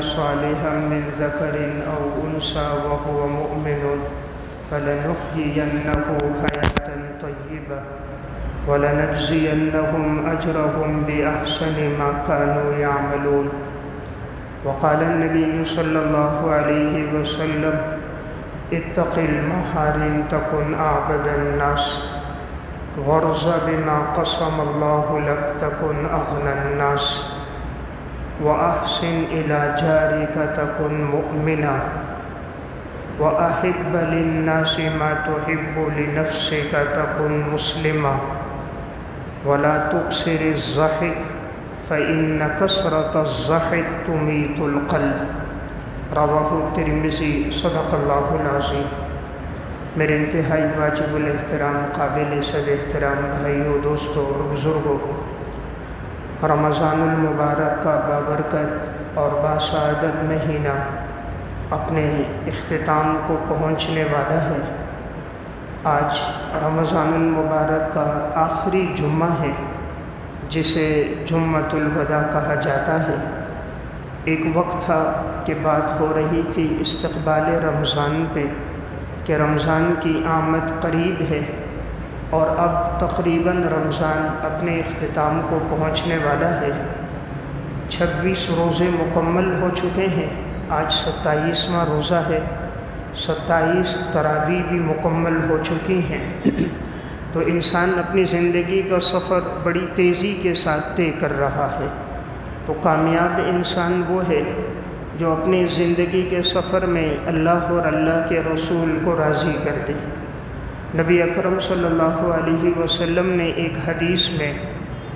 صالحا من ذكر أو أنثى وهو مؤمن فلنحيينه حياة طيبة ولنجزينهم أجرهم بأحسن ما كانوا يعملون. وقال النبي صلى الله عليه وسلم اتق المحارم تكن أعبد الناس وارض بما قسم الله لك تكن أغنى الناس وأحسن إلى جارك تكن مؤمنا وأحب للناس ما تحب لنفسك تكن مسلما ولا تكثر الضحك فإن كثرة الضحك تميت القلب. رواہ ترمذی صدق اللہ العظیم. میرے انتہائی واجب الاحترام قابل صد احترام بھائیوں، دوستوں اور بزرگوں، رمضان المبارک کا بابرکت اور باسعادت مہینہ اپنے اختتام کو پہنچنے والا ہے. آج رمضان المبارک کا آخری جمعہ ہے جسے جمعۃ الوداع کہا جاتا ہے. ایک وقت تھا کہ بات ہو رہی تھی استقبال رمضان پہ کہ رمضان کی آمد قریب ہے، اور اب تقریباً رمضان اپنے اختتام کو پہنچنے والا ہے. 26 روزے مکمل ہو چکے ہیں، آج 27واں روزہ ہے. 27 تراویح بھی مکمل ہو چکی ہیں. تو انسان اپنی زندگی کا سفر بڑی تیزی کے ساتھ طے کر رہا ہے. تو کامیاب انسان وہ ہے جو اپنی زندگی کے سفر میں اللہ اور اللہ کے رسول کو راضی کر دے. نبی اکرم صلی اللہ علیہ وسلم نے ایک حدیث میں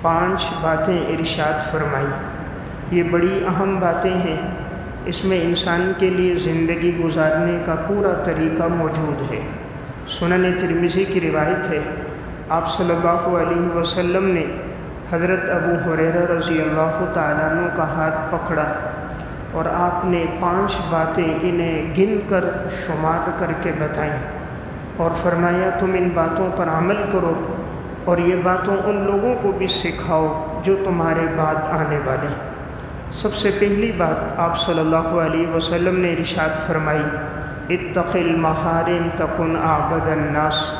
5 باتیں ارشاد فرمائیں. یہ بڑی اہم باتیں ہیں. اس میں انسان کے لیے زندگی گزارنے کا پورا طریقہ موجود ہے. سنن ترمذی کی روایت ہے، آپ صلی اللہ علیہ وسلم نے حضرت ابو ہریرہ رضی اللہ تعالیٰ عنہ کا ہاتھ پکڑا اور آپ نے 5 باتیں انہیں گن کر شمار کر کے بتائیں اور فرمایا تم ان باتوں پر عمل کرو اور یہ باتوں ان لوگوں کو بھی سکھاؤ جو تمہارے بعد آنے والے. سب سے پہلی بات آپ صلی اللہ علیہ وسلم نے ارشاد فرمائی اتق المحارم تکن اعبد الناس.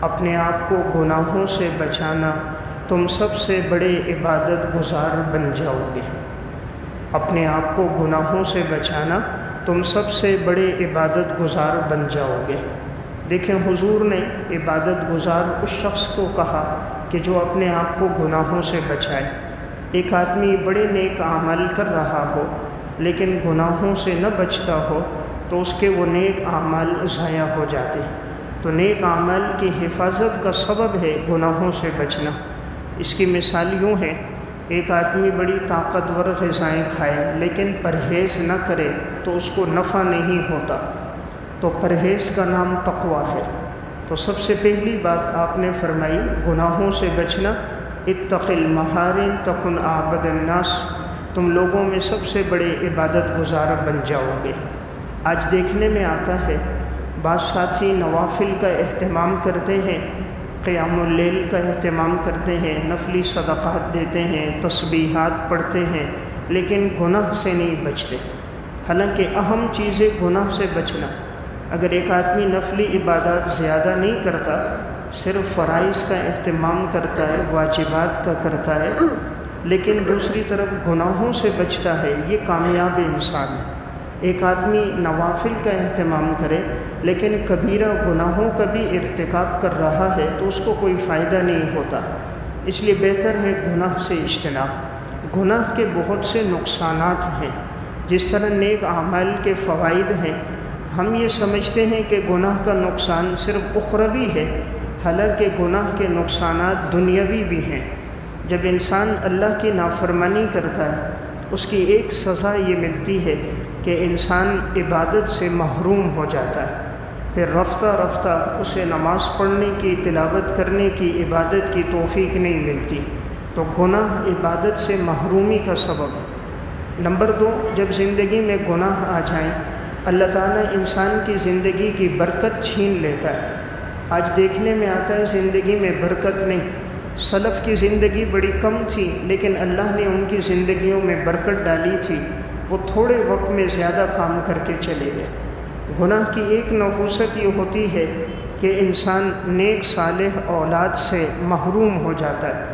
اپنے آپ کو گناہوں سے بچانا، تم سب سے بڑے عبادت گزار بن جاؤ گے. اپنے آپ کو گناہوں سے بچانا، تم سب سے بڑے عبادت گزار بن جاؤ گے. دیکھیں حضور نے عبادت گزار اس شخص کو کہا کہ جو اپنے آپ کو گناہوں سے بچائے. ایک آدمی بڑے نیک اعمال کر رہا ہو لیکن گناہوں سے نہ بچتا ہو تو اس کے وہ نیک اعمال ضائع ہو جاتے. تو نیک اعمال کی حفاظت کا سبب ہے گناہوں سے بچنا. اس کی مثال یوں ہے، ایک آدمی بڑی طاقتور غذائیں کھائے لیکن پرہیز نہ کرے تو اس کو نفع نہیں ہوتا. تو پرہیز کا نام تقویٰ ہے. تو سب سے پہلی بات آپ نے فرمائی گناہوں سے بچنا. اتق المحارم تکن اعبد الناس. تم لوگوں میں سب سے بڑے عبادت گزار بن جاؤ گے. آج دیکھنے میں آتا ہے بعض ساتھی نوافل کا اہتمام کرتے ہیں، قیام اللیل کا اہتمام کرتے ہیں، نفلی صدقات دیتے ہیں، تسبیحات پڑھتے ہیں، لیکن گناہ سے نہیں بچتے. حالانکہ اہم چیز ہے گناہ سے بچنا. اگر ایک آدمی نفلی عبادات زیادہ نہیں کرتا، صرف فرائض کا اہتمام کرتا ہے، واجبات کا کرتا ہے، لیکن دوسری طرف گناہوں سے بچتا ہے، یہ کامیاب انسان ہے. ایک آدمی نوافل کا اہتمام کرے لیکن کبیرہ گناہوں کا بھی ارتکاب کر رہا ہے تو اس کو کوئی فائدہ نہیں ہوتا. اس لیے بہتر ہے گناہ سے اجتناب. گناہ کے بہت سے نقصانات ہیں. جس طرح نیک اعمال کے فوائد ہیں، ہم یہ سمجھتے ہیں کہ گناہ کا نقصان صرف اخروی ہے، حالانکہ گناہ کے نقصانات دنیاوی بھی ہیں. جب انسان اللہ کی نافرمانی کرتا ہے اس کی ایک سزا یہ ملتی ہے کہ انسان عبادت سے محروم ہو جاتا ہے. پھر رفتہ رفتہ اسے نماز پڑھنے کی، تلاوت کرنے کی، عبادت کی توفیق نہیں ملتی. تو گناہ عبادت سے محرومی کا سبب ہے. نمبر 2، جب زندگی میں گناہ آ جائیں اللہ تعالیٰ انسان کی زندگی کی برکت چھین لیتا ہے. آج دیکھنے میں آتا ہے زندگی میں برکت نہیں. سلف کی زندگی بڑی کم تھی لیکن اللہ نے ان کی زندگیوں میں برکت ڈالی تھی. وہ تھوڑے وقت میں زیادہ کام کر کے چلے گئے۔ گناہ کی ایک نحوست یہ ہوتی ہے کہ انسان نیک صالح اولاد سے محروم ہو جاتا ہے،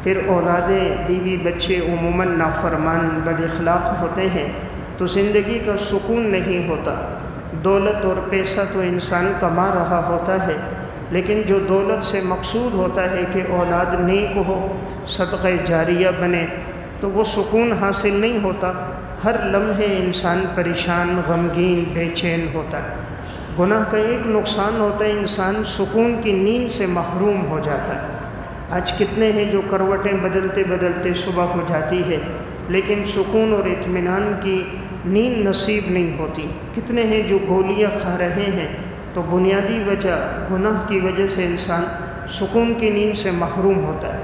پھر اولادیں بیوی بچے عموماً نافرمان بد اخلاق ہوتے ہیں تو زندگی کا سکون نہیں ہوتا۔ دولت اور پیسہ تو انسان کما رہا ہوتا ہے، لیکن جو دولت سے مقصود ہوتا ہے کہ اولاد نیک ہو، صدقہ جاریہ بنے، تو وہ سکون حاصل نہیں ہوتا۔ ہر لمحے انسان پریشان، غمگین، بے چین ہوتا ہے۔ گناہ کا ایک نقصان ہوتا ہے، انسان سکون کی نیند سے محروم ہو جاتا ہے۔ آج کتنے ہیں جو کروٹیں بدلتے بدلتے صبح ہو جاتی ہے لیکن سکون اور اطمینان کی نیند نصیب نہیں ہوتی۔ کتنے ہیں جو گولیاں کھا رہے ہیں، تو بنیادی وجہ گناہ کی وجہ سے انسان سکون کی نیند سے محروم ہوتا ہے۔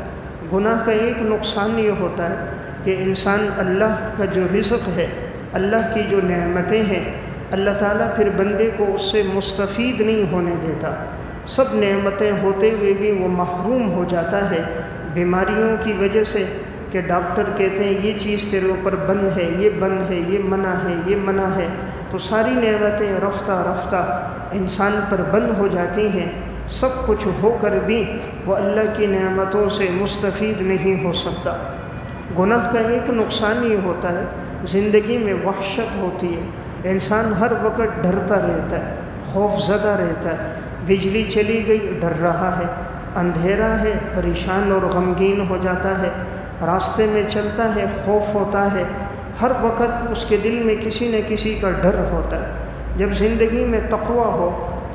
گناہ کا ایک نقصان یہ ہوتا ہے کہ انسان اللہ کا جو رزق ہے، اللہ کی جو نعمتیں ہیں، اللہ تعالیٰ پھر بندے کو اس سے مستفید نہیں ہونے دیتا۔ سب نعمتیں ہوتے ہوئے بھی وہ محروم ہو جاتا ہے بیماریوں کی وجہ سے، کہ ڈاکٹر کہتے ہیں یہ چیز تیرے اوپر بند ہے، یہ بند ہے، یہ منع ہے، یہ منع ہے، تو ساری نعمتیں رفتہ رفتہ انسان پر بند ہو جاتی ہیں۔ سب کچھ ہو کر بھی وہ اللہ کی نعمتوں سے مستفید نہیں ہو سکتا۔ گناہ کا ایک نقصان یہ ہوتا ہے، زندگی میں وحشت ہوتی ہے، انسان ہر وقت ڈرتا رہتا ہے، خوف زدہ رہتا ہے۔ بجلی چلی گئی ڈر رہا ہے، اندھیرا ہے پریشان اور غمگین ہو جاتا ہے، راستے میں چلتا ہے خوف ہوتا ہے، ہر وقت اس کے دل میں کسی نہ کسی کا ڈر ہوتا ہے۔ جب زندگی میں تقویٰ ہو،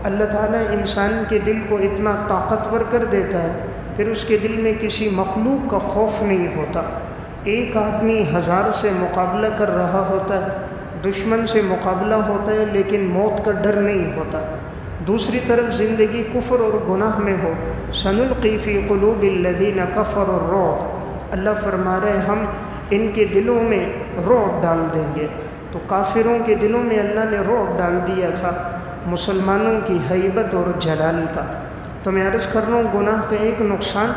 اللہ تعالیٰ انسان کے دل کو اتنا طاقتور کر دیتا ہے، پھر اس کے دل میں کسی مخلوق کا خوف نہیں ہوتا۔ ایک آدمی 1000 سے مقابلہ کر رہا ہوتا ہے، دشمن سے مقابلہ ہوتا ہے، لیکن موت کا ڈر نہیں ہوتا۔ دوسری طرف زندگی کفر اور گناہ میں ہو، سنلقی فی قلوب الذین کفروا الرعب، اللہ فرما رہے ہم ان کے دلوں میں رعب ڈال دیں گے۔ تو کافروں کے دلوں میں اللہ نے رعب ڈال دیا تھا مسلمانوں کی ہیبت اور جلال کا۔ تو میں عرض کر رہا ہوں، گناہ کا ایک نقصان،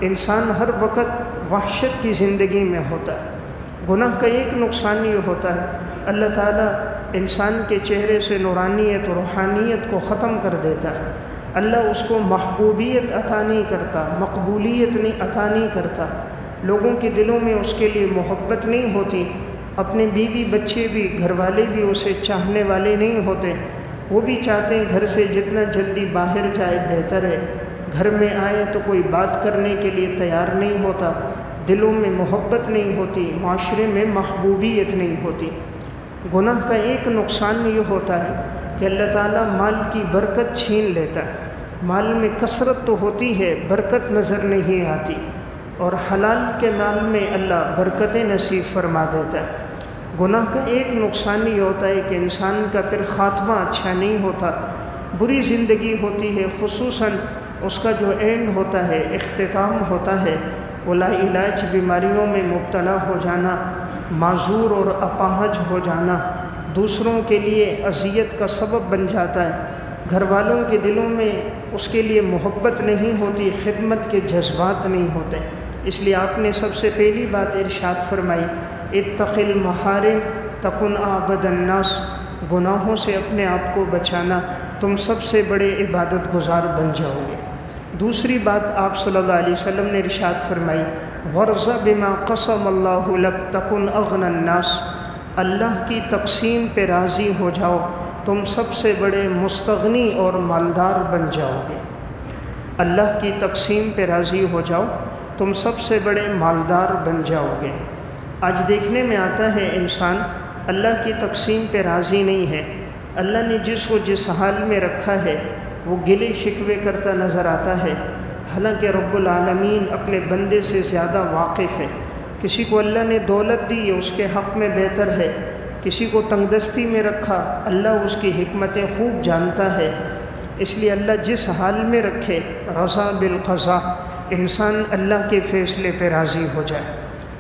انسان ہر وقت وحشت کی زندگی میں ہوتا ہے۔ گناہ کا ایک نقصان یہ ہوتا ہے، اللہ تعالیٰ انسان کے چہرے سے نورانیت اور روحانیت کو ختم کر دیتا ہے۔ اللہ اس کو محبوبیت عطا نہیں کرتا، مقبولیت نہیں عطا نہیں کرتا، لوگوں کے دلوں میں اس کے لیے محبت نہیں ہوتی، اپنے بیوی بچے بھی، گھر والے بھی اسے چاہنے والے نہیں ہوتے، وہ بھی چاہتے ہیں گھر سے جتنا جلدی باہر جائے بہتر ہے، گھر میں آئے تو کوئی بات کرنے کے لیے تیار نہیں ہوتا، دلوں میں محبت نہیں ہوتی، معاشرے میں محبوبیت نہیں ہوتی۔ گناہ کا ایک نقصان یہ ہوتا ہے کہ اللہ تعالیٰ مال کی برکت چھین لیتا ہے۔ مال میں کثرت تو ہوتی ہے، برکت نظر نہیں آتی، اور حلال کے مال میں اللہ برکتیں نصیب فرما دیتا ہے۔ گناہ کا ایک نقصان یہ ہوتا ہے کہ انسان کا پھر خاتمہ اچھا نہیں ہوتا، بری زندگی ہوتی ہے، خصوصاً اس کا جو اینڈ ہوتا ہے، اختتام ہوتا ہے، وہ لا علاج بیماریوں میں مبتلا ہو جانا، معذور اور اپاہج ہو جانا، دوسروں کے لیے اذیت کا سبب بن جاتا ہے، گھر والوں کے دلوں میں اس کے لیے محبت نہیں ہوتی، خدمت کے جذبات نہیں ہوتے۔ اس لیے آپ نے سب سے پہلی بات ارشاد فرمائی، اتق المحارم تکن اعبد الناس، گناہوں سے اپنے آپ کو بچانا، تم سب سے بڑے عبادت گزار بن جاؤ گے۔ دوسری بات آپ صلی اللہ علیہ وسلم نے ارشاد فرمائی، وَرْضَ بِمَا قَسَمَ اللَّهُ لَكَ تَكُنْ أَغْنَى النَّاسِ، اللہ کی تقسیم پہ راضی ہو جاؤ، تم سب سے بڑے مستغنی اور مالدار بن جاؤ گے۔ اللہ کی تقسیم پہ راضی ہو جاؤ، تم سب سے بڑے مالدار بن جاؤ گے۔ آج دیکھنے میں آتا ہے انسان اللہ کی تقسیم پہ راضی نہیں ہے، اللہ نے جس کو جس حال میں رکھا ہے وہ گلے شکوے کرتا نظر آتا ہے، حالانکہ رب العالمین اپنے بندے سے زیادہ واقف ہے۔ کسی کو اللہ نے دولت دی، اس کے حق میں بہتر ہے، کسی کو تنگ دستی میں رکھا، اللہ اس کی حکمتیں خوب جانتا ہے۔ اس لیے اللہ جس حال میں رکھے، رضا بالقضاء، انسان اللہ کے فیصلے پہ راضی ہو جائے۔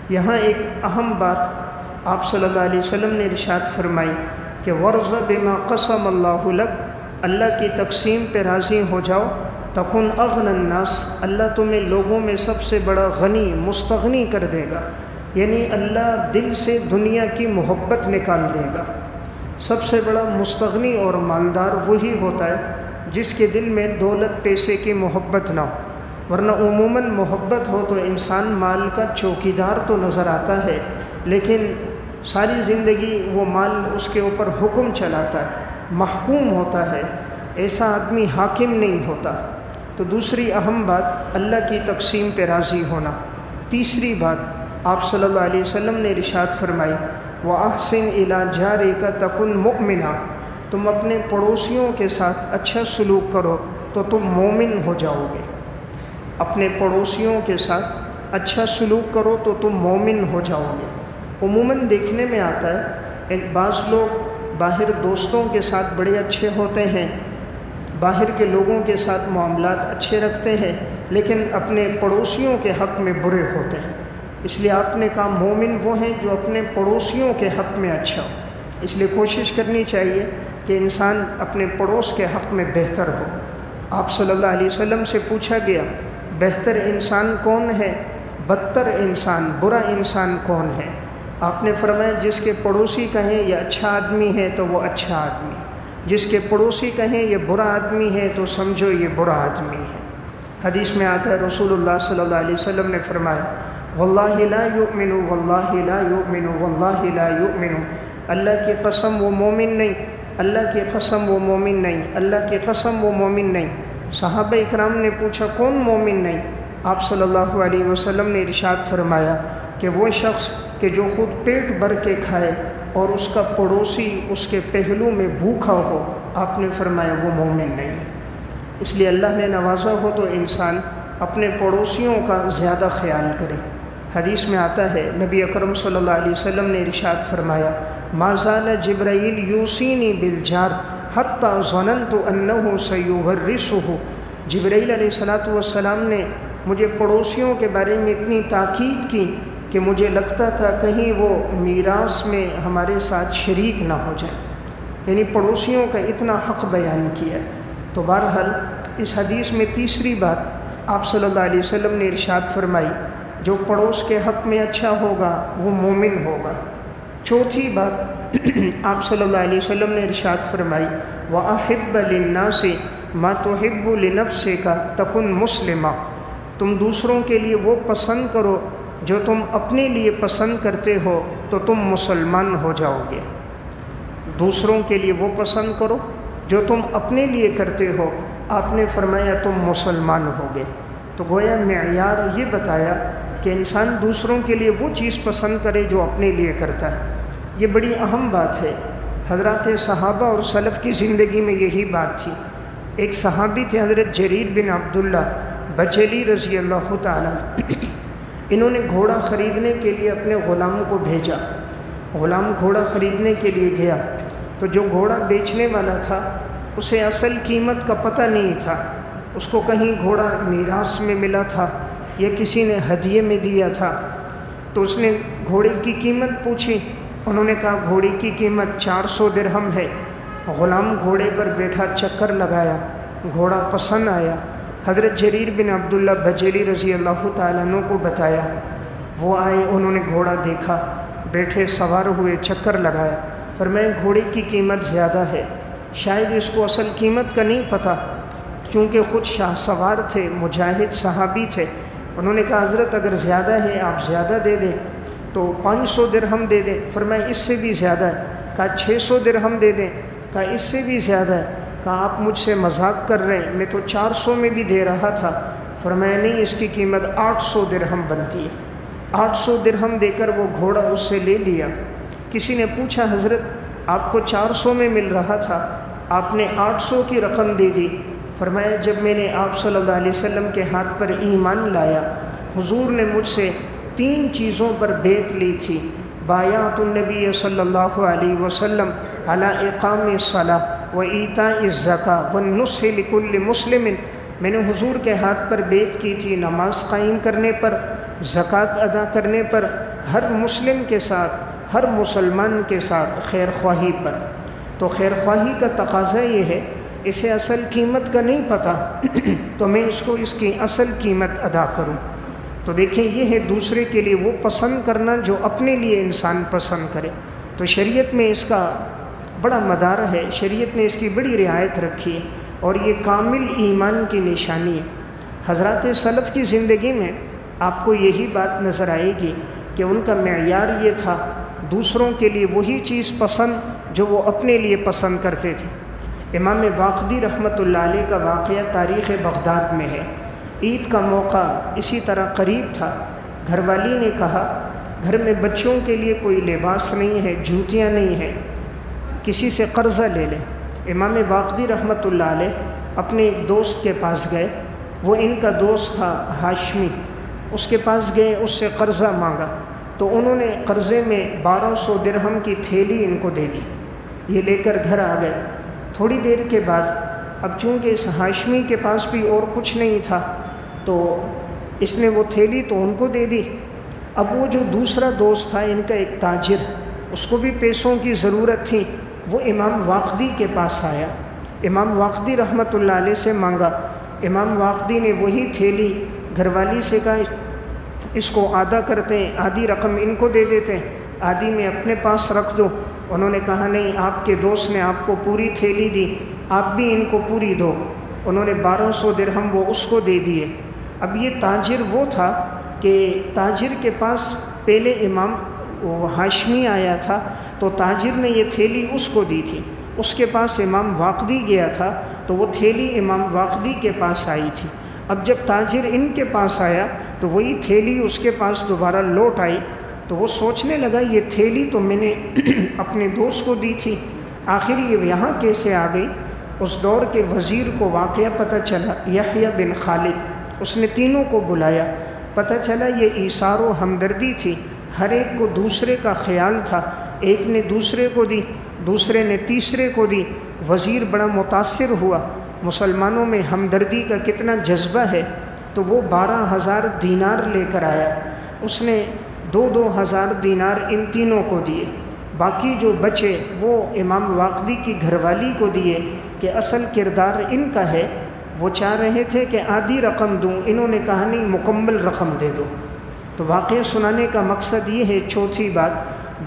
یہاں ایک اہم بات آپ صلی اللہ علیہ وسلم نے ارشاد فرمائی کہ وَرْضَ بِمَا قَسَمَ اللَّهُ لَكَ، اللہ کی تقسیم پہ راضی ہو جاؤ، تکن اغنى الناس، اللہ تمہیں لوگوں میں سب سے بڑا غنی مستغنی کر دے گا۔ یعنی اللہ دل سے دنیا کی محبت نکال دے گا۔ سب سے بڑا مستغنی اور مالدار وہی ہوتا ہے جس کے دل میں دولت پیسے کی محبت نہ ہو، ورنہ عموماً محبت ہو تو انسان مال کا چوکیدار تو نظر آتا ہے، لیکن ساری زندگی وہ مال اس کے اوپر حکم چلاتا ہے، محکوم ہوتا ہے، ایسا آدمی حاکم نہیں ہوتا۔ تو دوسری اہم بات اللہ کی تقسیم پہ راضی ہونا۔ تیسری بات آپ صلی اللہ علیہ وسلم نے ارشاد فرمائی وَأَحْسِنْ إِلَىٰ جَارِكَ تَكُنْ مُؤْمِنًا، تم اپنے پڑوسیوں کے ساتھ اچھا سلوک کرو تو تم مومن ہو جاؤ گے۔ اپنے پڑوسیوں کے ساتھ اچھا سلوک کرو تو تم مومن ہو جاؤ گے۔ عموماً دیکھنے میں آتا ہے بعض لوگ باہر دوستوں کے ساتھ بڑے اچھے ہوتے ہیں، باہر کے لوگوں کے ساتھ معاملات اچھے رکھتے ہیں، لیکن اپنے پڑوسیوں کے حق میں برے ہوتے ہیں۔ اس لیے آپ نے کہا مومن وہ ہیں جو اپنے پڑوسیوں کے حق میں اچھا ہو۔ اس لیے کوشش کرنی چاہیے کہ انسان اپنے پڑوس کے حق میں بہتر ہو۔ آپ صلی اللہ علیہ وسلم سے پوچھا گیا بہتر انسان کون ہے، بدتر انسان، برا انسان کون ہے؟ آپ نے فرمایا جس کے پڑوسی کہیں یہ اچھا آدمی ہے تو وہ اچھا آدمی ہے، جس کے پڑوسی کہیں یہ برا آدمی ہے تو سمجھو یہ برا آدمی ہے۔ حدیث میں آتا ہے رسول اللہ صلی اللہ علیہ وسلم نے فرمایا واللہ لا یؤمن واللہ لا یؤمن واللہ لا یؤمن، اللہ کی قسم وہ مومن نہیں، اللہ کی قسم وہ مومن نہیں، اللہ کی قسم وہ مومن نہیں۔ صحابہ اکرام نے پوچھا کون مومن نہیں؟ آپ صلی اللہ علیہ وسلم نے ارشاد فرمایا کہ وہ شخص کہ جو خود پیٹ بھر کے کھائے اور اس کا پڑوسی اس کے پہلو میں بھوکا ہو، آپ نے فرمایا وہ مومن نہیں ہے۔ اس لیے اللہ نے نوازا ہو تو انسان اپنے پڑوسیوں کا زیادہ خیال کرے۔ حدیث میں آتا ہے نبی اکرم صلی اللہ علیہ وسلم نے ارشاد فرمایا ما زال جبرائیل یوصینی بالجار حتی ظننت انہ سیورثہ، جبرائیل علیہ السلام نے مجھے پڑوسیوں کے بارے میں اتنی تاکید کی کہ مجھے لگتا تھا کہیں وہ میراث میں ہمارے ساتھ شریک نہ ہو جائے، یعنی پڑوسیوں کا اتنا حق بیان کیا ہے۔ تو بہرحال اس حدیث میں تیسری بات آپ صلی اللہ علیہ وسلم نے ارشاد فرمائی جو پڑوس کے حق میں اچھا ہوگا وہ مومن ہوگا۔ چوتھی بات آپ صلی اللہ علیہ وسلم نے ارشاد فرمائی وَأَحِبَّ لِلنَّاسِ مَا تُحِبُّ لِنَفْسِكَ تَكُنْ مُسْلِمًا، تم دوسروں کے لیے وہ پسند کرو جو تم اپنے لیے پسند کرتے ہو تو تم مسلمان ہو جاؤ گے۔ دوسروں کے لیے وہ پسند کرو جو تم اپنے لیے کرتے ہو، آپ نے فرمایا تم مسلمان ہو گے۔ تو گویا معیار یہ بتایا کہ انسان دوسروں کے لیے وہ چیز پسند کرے جو اپنے لیے کرتا ہے۔ یہ بڑی اہم بات ہے۔ حضرات صحابہ اور سلف کی زندگی میں یہی بات تھی۔ ایک صحابی تھے حضرت جریر بن عبداللہ بجلی رضی اللہ تعالیٰ، انہوں نے گھوڑا خریدنے کے لیے اپنے غلام کو بھیجا۔ غلام گھوڑا خریدنے کے لیے گیا تو جو گھوڑا بیچنے والا تھا اسے اصل قیمت کا پتہ نہیں تھا، اس کو کہیں گھوڑا میراث میں ملا تھا یا کسی نے ہدیے میں دیا تھا۔ تو اس نے گھوڑے کی قیمت پوچھی، انہوں نے کہا گھوڑے کی قیمت 400 درہم ہے۔ غلام گھوڑے پر بیٹھا چکر لگایا، گھوڑا پسند آیا، حضرت جریر بن عبداللہ بجلی رضی اللہ تعالیٰ عنہ کو بتایا، وہ آئے، انہوں نے گھوڑا دیکھا، بیٹھے سوار ہوئے، چکر لگایا، فرمایا گھوڑے کی قیمت زیادہ ہے، شاید اس کو اصل قیمت کا نہیں پتہ، چونکہ خود شاہ سوار تھے، مجاہد صحابی تھے۔ انہوں نے کہا حضرت اگر زیادہ ہے آپ زیادہ دے دیں تو 500 درہم دے دیں، فرمایا اس سے بھی زیادہ ہے، کہا 600 درہم دے دیں، کہا اس سے بھی زیادہ ہے، کہا آپ مجھ سے مذاق کر رہے ہیں، میں تو 400 میں بھی دے رہا تھا، فرمایا نہیں اس کی قیمت 800 درہم بنتی ہے۔ 800 درہم دے کر وہ گھوڑا اس سے لے لیا۔ کسی نے پوچھا حضرت آپ کو 400 میں مل رہا تھا، آپ نے 800 کی رقم دے دی، فرمایا جب میں نے آپ صلی اللہ علیہ وسلم کے ہاتھ پر ایمان لایا، حضور نے مجھ سے 3 چیزوں پر بیعت لی تھی، بایعت النبی صلی اللہ علیہ وسلم علی اقام الصلاۃ و ایتاء الزکاۃ والنصح لکل مسلم، میں نے حضور کے ہاتھ پر بیعت کی تھی نماز قائم کرنے پر، زکوٰۃ ادا کرنے پر، ہر مسلم کے ساتھ، ہر مسلمان کے ساتھ خیر خواہی پر۔ تو خیر خواہی کا تقاضا یہ ہے، اسے اصل قیمت کا نہیں پتہ تو میں اس کو اس کی اصل قیمت ادا کروں۔ تو دیکھیں یہ ہے دوسرے کے لیے وہ پسند کرنا جو اپنے لیے انسان پسند کرے۔ تو شریعت میں اس کا بڑا مدار ہے، شریعت نے اس کی بڑی رعایت رکھی ہے، اور یہ کامل ایمان کی نشانی ہے۔ حضرات سلف کی زندگی میں آپ کو یہی بات نظر آئے گی کہ ان کا معیار یہ تھا، دوسروں کے لیے وہی چیز پسند جو وہ اپنے لیے پسند کرتے تھے۔ امام واقدی رحمۃ اللہ علیہ کا واقعہ تاریخ بغداد میں ہے۔ عید کا موقع اسی طرح قریب تھا، گھر والی نے کہا گھر میں بچوں کے لیے کوئی لباس نہیں ہے، جوتیاں نہیں ہیں، کسی سے قرضہ لے لیں۔ امام واقدی رحمۃ اللہ علیہ اپنے ایک دوست کے پاس گئے، وہ ان کا دوست تھا ہاشمی، اس کے پاس گئے، اس سے قرضہ مانگا، تو انہوں نے قرضے میں 1200 درہم کی تھیلی ان کو دے دی، یہ لے کر گھر آ گئے۔ تھوڑی دیر کے بعد اب چونکہ اس ہاشمی کے پاس بھی اور کچھ نہیں تھا تو اس نے وہ تھیلی تو ان کو دے دی۔ اب وہ جو دوسرا دوست تھا ان کا ایک تاجر، اس کو بھی پیسوں کی ضرورت تھی، وہ امام واقدی کے پاس آیا، امام واقدی رحمۃ اللہ علیہ سے مانگا۔ امام واقدی نے وہی تھیلی گھر والی سے کہا اس کو آدھا کرتے ہیں، آدھی رقم ان کو دے دیتے ہیں، آدھی میں اپنے پاس رکھ دو۔ انہوں نے کہا نہیں، آپ کے دوست نے آپ کو پوری تھیلی دی، آپ بھی ان کو پوری دو۔ انہوں نے 1200 درہم وہ اس کو دے دیے۔ اب یہ تاجر وہ تھا کہ تاجر کے پاس پہلے امام ہاشمی آیا تھا تو تاجر نے یہ تھیلی اس کو دی تھی، اس کے پاس امام واقدی گیا تھا تو وہ تھیلی امام واقدی کے پاس آئی تھی۔ اب جب تاجر ان کے پاس آیا تو وہی تھیلی اس کے پاس دوبارہ لوٹ آئی، تو وہ سوچنے لگا یہ تھیلی تو میں نے اپنے دوست کو دی تھی، آخر یہ یہاں کیسے آ گئی؟ اس دور کے وزیر کو واقعہ پتہ چلا، یحییٰ بن خالد، اس نے تینوں کو بلایا، پتہ چلا یہ ایثار و ہمدردی تھی، ہر ایک کو دوسرے کا خیال تھا، ایک نے دوسرے کو دی، دوسرے نے تیسرے کو دی۔ وزیر بڑا متاثر ہوا، مسلمانوں میں ہمدردی کا کتنا جذبہ ہے، تو وہ 12,000 دینار لے کر آیا، اس نے 2,000 دینار ان تینوں کو دیے، باقی جو بچے وہ امام واقدی کی گھر والی کو دیے کہ اصل کردار ان کا ہے، وہ چاہ رہے تھے کہ آدھی رقم دوں، انہوں نے کہا نہیں مکمل رقم دے دو۔ تو واقعہ سنانے کا مقصد یہ ہے، چوتھی بات،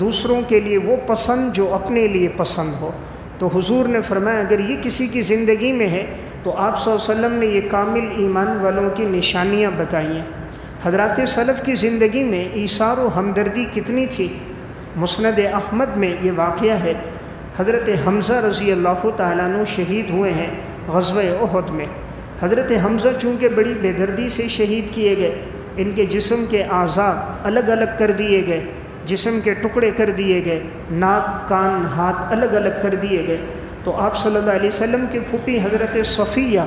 دوسروں کے لیے وہ پسند جو اپنے لیے پسند ہو۔ تو حضور نے فرمایا اگر یہ کسی کی زندگی میں ہے تو آپ صلی اللہ علیہ وسلم نے یہ کامل ایمان والوں کی نشانیاں بتائی ہیں۔ حضرات سلف کی زندگی میں ایثار و ہمدردی کتنی تھی۔ مسند احمد میں یہ واقعہ ہے، حضرت حمزہ رضی اللہ تعالیٰ عنہ شہید ہوئے ہیں غزوہ احد میں۔ حضرت حمزہ چونکہ بڑی بے دردی سے شہید کیے گئے، ان کے جسم کے اعضاء الگ الگ کر دیے گئے، جسم کے ٹکڑے کر دیے گئے، ناک کان ہاتھ الگ الگ کر دیے گئے۔ تو آپ صلی اللہ علیہ وسلم کی پھوپھی حضرت صفیہ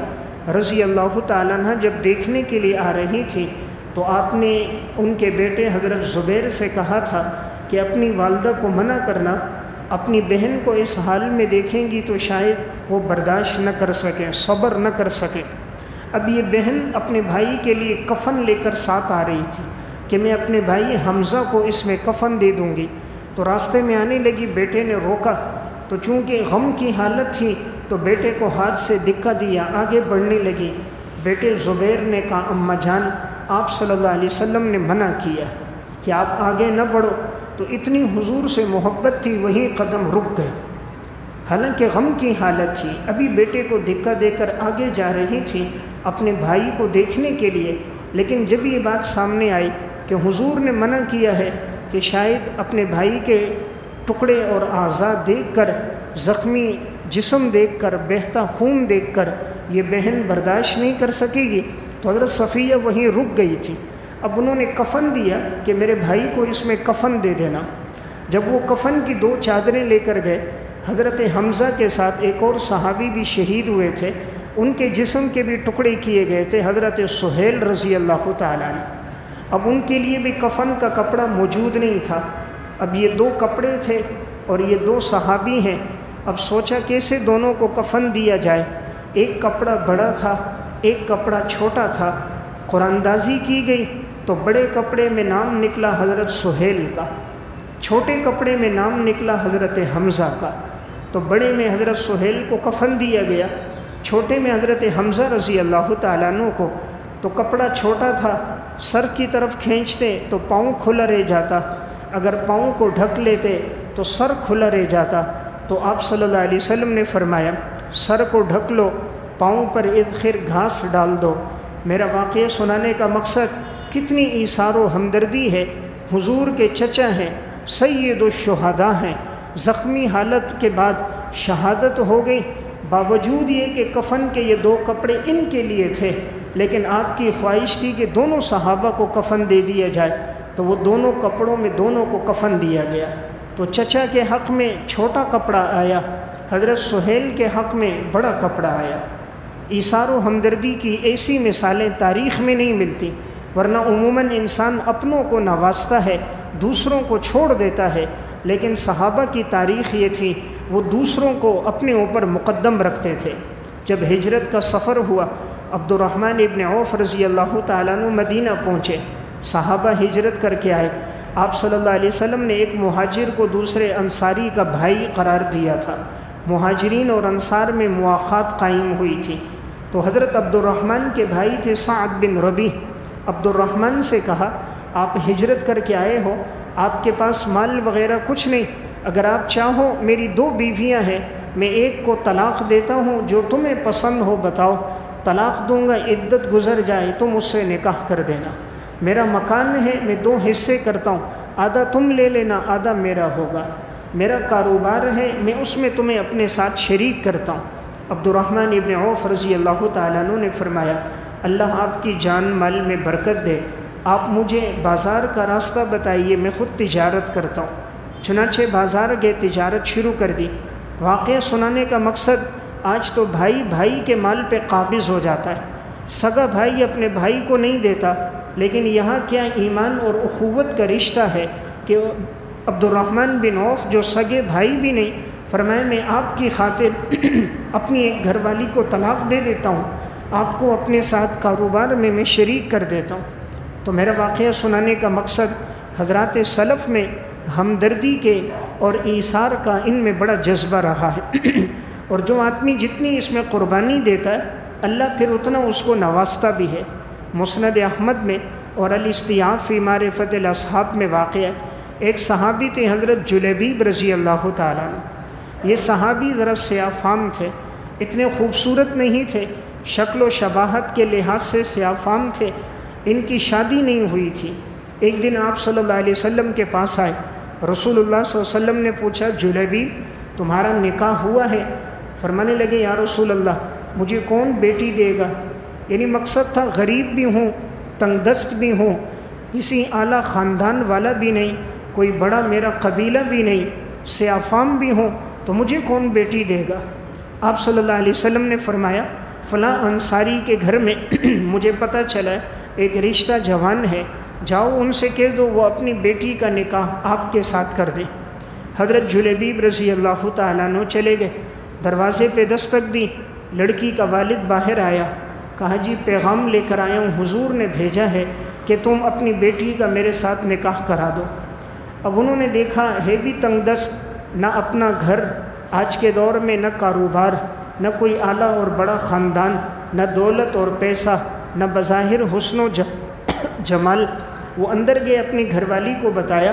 رضی اللہ تعالیٰ عنہ جب دیکھنے کے لیے آ رہی تھی تو آپ نے ان کے بیٹے حضرت زبیر سے کہا تھا کہ اپنی والدہ کو منع کرنا، اپنی بہن کو اس حال میں دیکھیں گی تو شاید وہ برداشت نہ کر سکیں، صبر نہ کر سکیں۔ اب یہ بہن اپنے بھائی کے لیے کفن لے کر ساتھ آ رہی تھی کہ میں اپنے بھائی حمزہ کو اس میں کفن دے دوں گی، تو راستے میں آنے لگی، بیٹے نے روکا، تو چونکہ غم کی حالت تھی تو بیٹے کو ہاتھ سے دھکا دیا، آگے بڑھنے لگی۔ بیٹے زبیر نے کہا اماں جان آپ صلی اللہ علیہ وسلم نے منع کیا کہ آپ آگے نہ بڑھو، تو اتنی حضور سے محبت تھی وہیں قدم رک گئے، حالانکہ غم کی حالت تھی، ابھی بیٹے کو دھکا دے کر آگے جا رہی تھی اپنے بھائی کو دیکھنے کے لیے، لیکن جب یہ بات سامنے آئی کہ حضور نے منع کیا ہے کہ شاید اپنے بھائی کے ٹکڑے اور اعضاء دیکھ کر، زخمی جسم دیکھ کر، بہتا خون دیکھ کر یہ بہن برداشت نہیں کر سکے گی، تو حضرت صفیہ وہیں رک گئی تھی۔ اب انہوں نے کفن دیا کہ میرے بھائی کو اس میں کفن دے دینا۔ جب وہ کفن کی 2 چادریں لے کر گئے، حضرت حمزہ کے ساتھ ایک اور صحابی بھی شہید ہوئے تھے، ان کے جسم کے بھی ٹکڑے کیے گئے تھے، حضرت سہیل رضی اللہ تعالیٰ عنہ۔ اب ان کے لیے بھی کفن کا کپڑا موجود نہیں تھا، اب یہ 2 کپڑے تھے اور یہ 2 صحابی ہیں، اب سوچا کیسے دونوں کو کفن دیا جائے۔ ایک کپڑا بڑا تھا، ایک کپڑا چھوٹا تھا، قرآن دازی کی گئی تو بڑے کپڑے میں نام نکلا حضرت سہیل کا، چھوٹے کپڑے میں نام نکلا حضرت حمزہ کا۔ تو بڑے میں حضرت سہیل کو کفن دیا گیا، چھوٹے میں حضرت حمزہ رضی اللہ تعالیٰ عنہ کو۔ تو کپڑا چھوٹا تھا سر کی طرف کھینچتے تو پاؤں کھلا رہ جاتا، اگر پاؤں کو ڈھک لیتے تو سر کھلا رہ جاتا۔ تو آپ صلی اللہ علیہ وسلم نے فرمایا سر کو ڈھک لو، پاؤں پر ادخر گھاس ڈال دو۔ میرا واقعہ سنانے کا مقصد کتنی ایثار و ہمدردی ہے۔ حضور کے چچا ہیں، سید الشہداء ہیں، زخمی حالت کے بعد شہادت ہو گئی، باوجود یہ کہ کفن کے یہ 2 کپڑے ان کے لیے تھے، لیکن آپ کی خواہش تھی کہ دونوں صحابہ کو کفن دے دیا جائے، تو وہ دونوں کپڑوں میں دونوں کو کفن دیا گیا۔ تو چچا کے حق میں چھوٹا کپڑا آیا، حضرت سہیل کے حق میں بڑا کپڑا آیا۔ ایثار و ہمدردی کی ایسی مثالیں تاریخ میں نہیں ملتی، ورنہ عموماً انسان اپنوں کو نوازتا ہے، دوسروں کو چھوڑ دیتا ہے، لیکن صحابہ کی تاریخ یہ تھی وہ دوسروں کو اپنے اوپر مقدم رکھتے تھے۔ جب ہجرت کا سفر ہوا، عبد الرحمن ابن عوف رضی اللہ تعالیٰ عنہ مدینہ پہنچے، صحابہ ہجرت کر کے آئے۔ آپ صلی اللہ علیہ وسلم نے ایک مہاجر کو دوسرے انصاری کا بھائی قرار دیا تھا، مہاجرین اور انصار میں مواخات قائم ہوئی تھی۔ تو حضرت عبد الرحمن کے بھائی تھے سعد بن ربیع، عبد الرحمن سے کہا آپ ہجرت کر کے آئے ہو، آپ کے پاس مال وغیرہ کچھ نہیں، اگر آپ چاہو میری 2 بیویاں ہیں، میں ایک کو طلاق دیتا ہوں، جو تمہیں پسند ہو بتاؤ، طلاق دوں گا، عدت گزر جائے تو مجھ سے نکاح کر دینا۔ میرا مکان ہے، میں 2 حصے کرتا ہوں، آدھا تم لے لینا، آدھا میرا ہوگا۔ میرا کاروبار ہے، میں اس میں تمہیں اپنے ساتھ شریک کرتا ہوں۔ عبد الرحمن ابن عوف رضی اللہ تعالیٰ عنہ نے فرمایا اللہ آپ کی جان مال میں برکت دے، آپ مجھے بازار کا راستہ بتائیے، میں خود تجارت کرتا ہوں۔ چنانچہ بازار گئے، تجارت شروع کر دی۔ واقعہ سنانے کا مقصد آج تو بھائی بھائی کے مال پہ قابض ہو جاتا ہے، سگا بھائی اپنے بھائی کو نہیں دیتا، لیکن یہاں کیا ایمان اور اخوت کا رشتہ ہے کہ عبد الرحمن بن عوف جو سگے بھائی بھی نہیں، فرمایا میں آپ کی خاطر اپنی ایک گھر والی کو طلاق دے دیتا ہوں، آپ کو اپنے ساتھ کاروبار میں شریک کر دیتا ہوں۔ تو میرا واقعہ سنانے کا مقصد حضرات سلف میں ہمدردی کے اور ایثار کا ان میں بڑا جذبہ رہا ہے، اور جو آدمی جتنی اس میں قربانی دیتا ہے اللہ پھر اتنا اس کو نوازتا بھی ہے۔ مسند احمد میں اور الاستیعاب فی معرفت الاصحاب میں واقع ہے، ایک صحابی تھے حضرت جلیبیب رضی اللہ تعالیٰ عنہ۔ یہ صحابی ذرا سیاہ فام تھے، اتنے خوبصورت نہیں تھے، شکل و شباہت کے لحاظ سے سیاہ فام تھے، ان کی شادی نہیں ہوئی تھی۔ ایک دن آپ صلی اللہ علیہ وسلم کے پاس آئے، رسول اللہ صلی اللہ علیہ وسلم نے پوچھا جلیبیب تمہارا نکاح ہوا ہے؟ فرمانے لگے یا رسول اللہ مجھے کون بیٹی دے گا؟ یعنی مقصد تھا غریب بھی ہوں، تنگ دست بھی ہوں، کسی اعلیٰ خاندان والا بھی نہیں، کوئی بڑا میرا قبیلہ بھی نہیں، سیاہ فام بھی ہوں، تو مجھے کون بیٹی دے گا؟ آپ صلی اللہ علیہ وسلم نے فرمایا فلاں انصاری کے گھر میں مجھے پتہ چلا ہے ایک رشتہ جوان ہے، جاؤ ان سے کہہ دو وہ اپنی بیٹی کا نکاح آپ کے ساتھ کر دیں۔ حضرت جلیبیب رضی اللہ تعالیٰ عنہ چلے گئے، دروازے پہ دستک دی، لڑکی کا والد باہر آیا، کہا جی پیغام لے کر آیا ہوں، حضور نے بھیجا ہے کہ تم اپنی بیٹی کا میرے ساتھ نکاح کرا دو۔ اب انہوں نے دیکھا ہے بھی تنگ دست، نہ اپنا گھر آج کے دور میں، نہ کاروبار، نہ کوئی اعلیٰ اور بڑا خاندان، نہ دولت اور پیسہ، نہ بظاہر حسن و جمال۔ وہ اندر گئے، اپنی گھر والی کو بتایا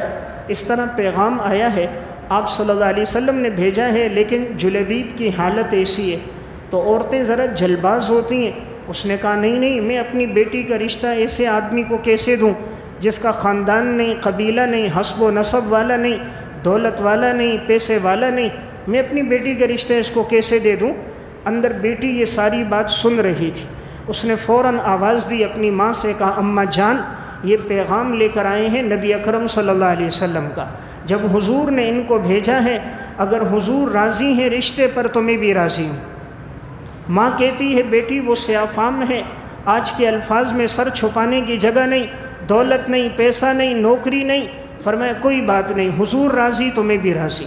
اس طرح پیغام آیا ہے، آپ صلی اللہ علیہ وسلم نے بھیجا ہے، لیکن جلیبیب کی حالت ایسی ہے۔ تو عورتیں ذرا جلباز ہوتی ہیں، اس نے کہا نہیں میں اپنی بیٹی کا رشتہ ایسے آدمی کو کیسے دوں جس کا خاندان نہیں، قبیلہ نہیں، حسب و نسب والا نہیں، دولت والا نہیں، پیسے والا نہیں، میں اپنی بیٹی کا رشتہ اس کو کیسے دے دوں؟ اندر بیٹی یہ ساری بات سن رہی تھی، اس نے فوراً آواز دی، اپنی ماں سے کہا اماں جان یہ پیغام لے کر آئے ہیں نبی اکرم صلی اللہ علیہ وسلم کا، جب حضور نے ان کو بھیجا ہے، اگر حضور راضی ہیں رشتے پر تو میں بھی راضی ہوں۔ ماں کہتی ہے بیٹی وہ سیاہ فام ہے، آج کے الفاظ میں سر چھپانے کی جگہ نہیں، دولت نہیں، پیسہ نہیں، نوکری نہیں، فرمایا کوئی بات نہیں، حضور راضی تو میں بھی راضی۔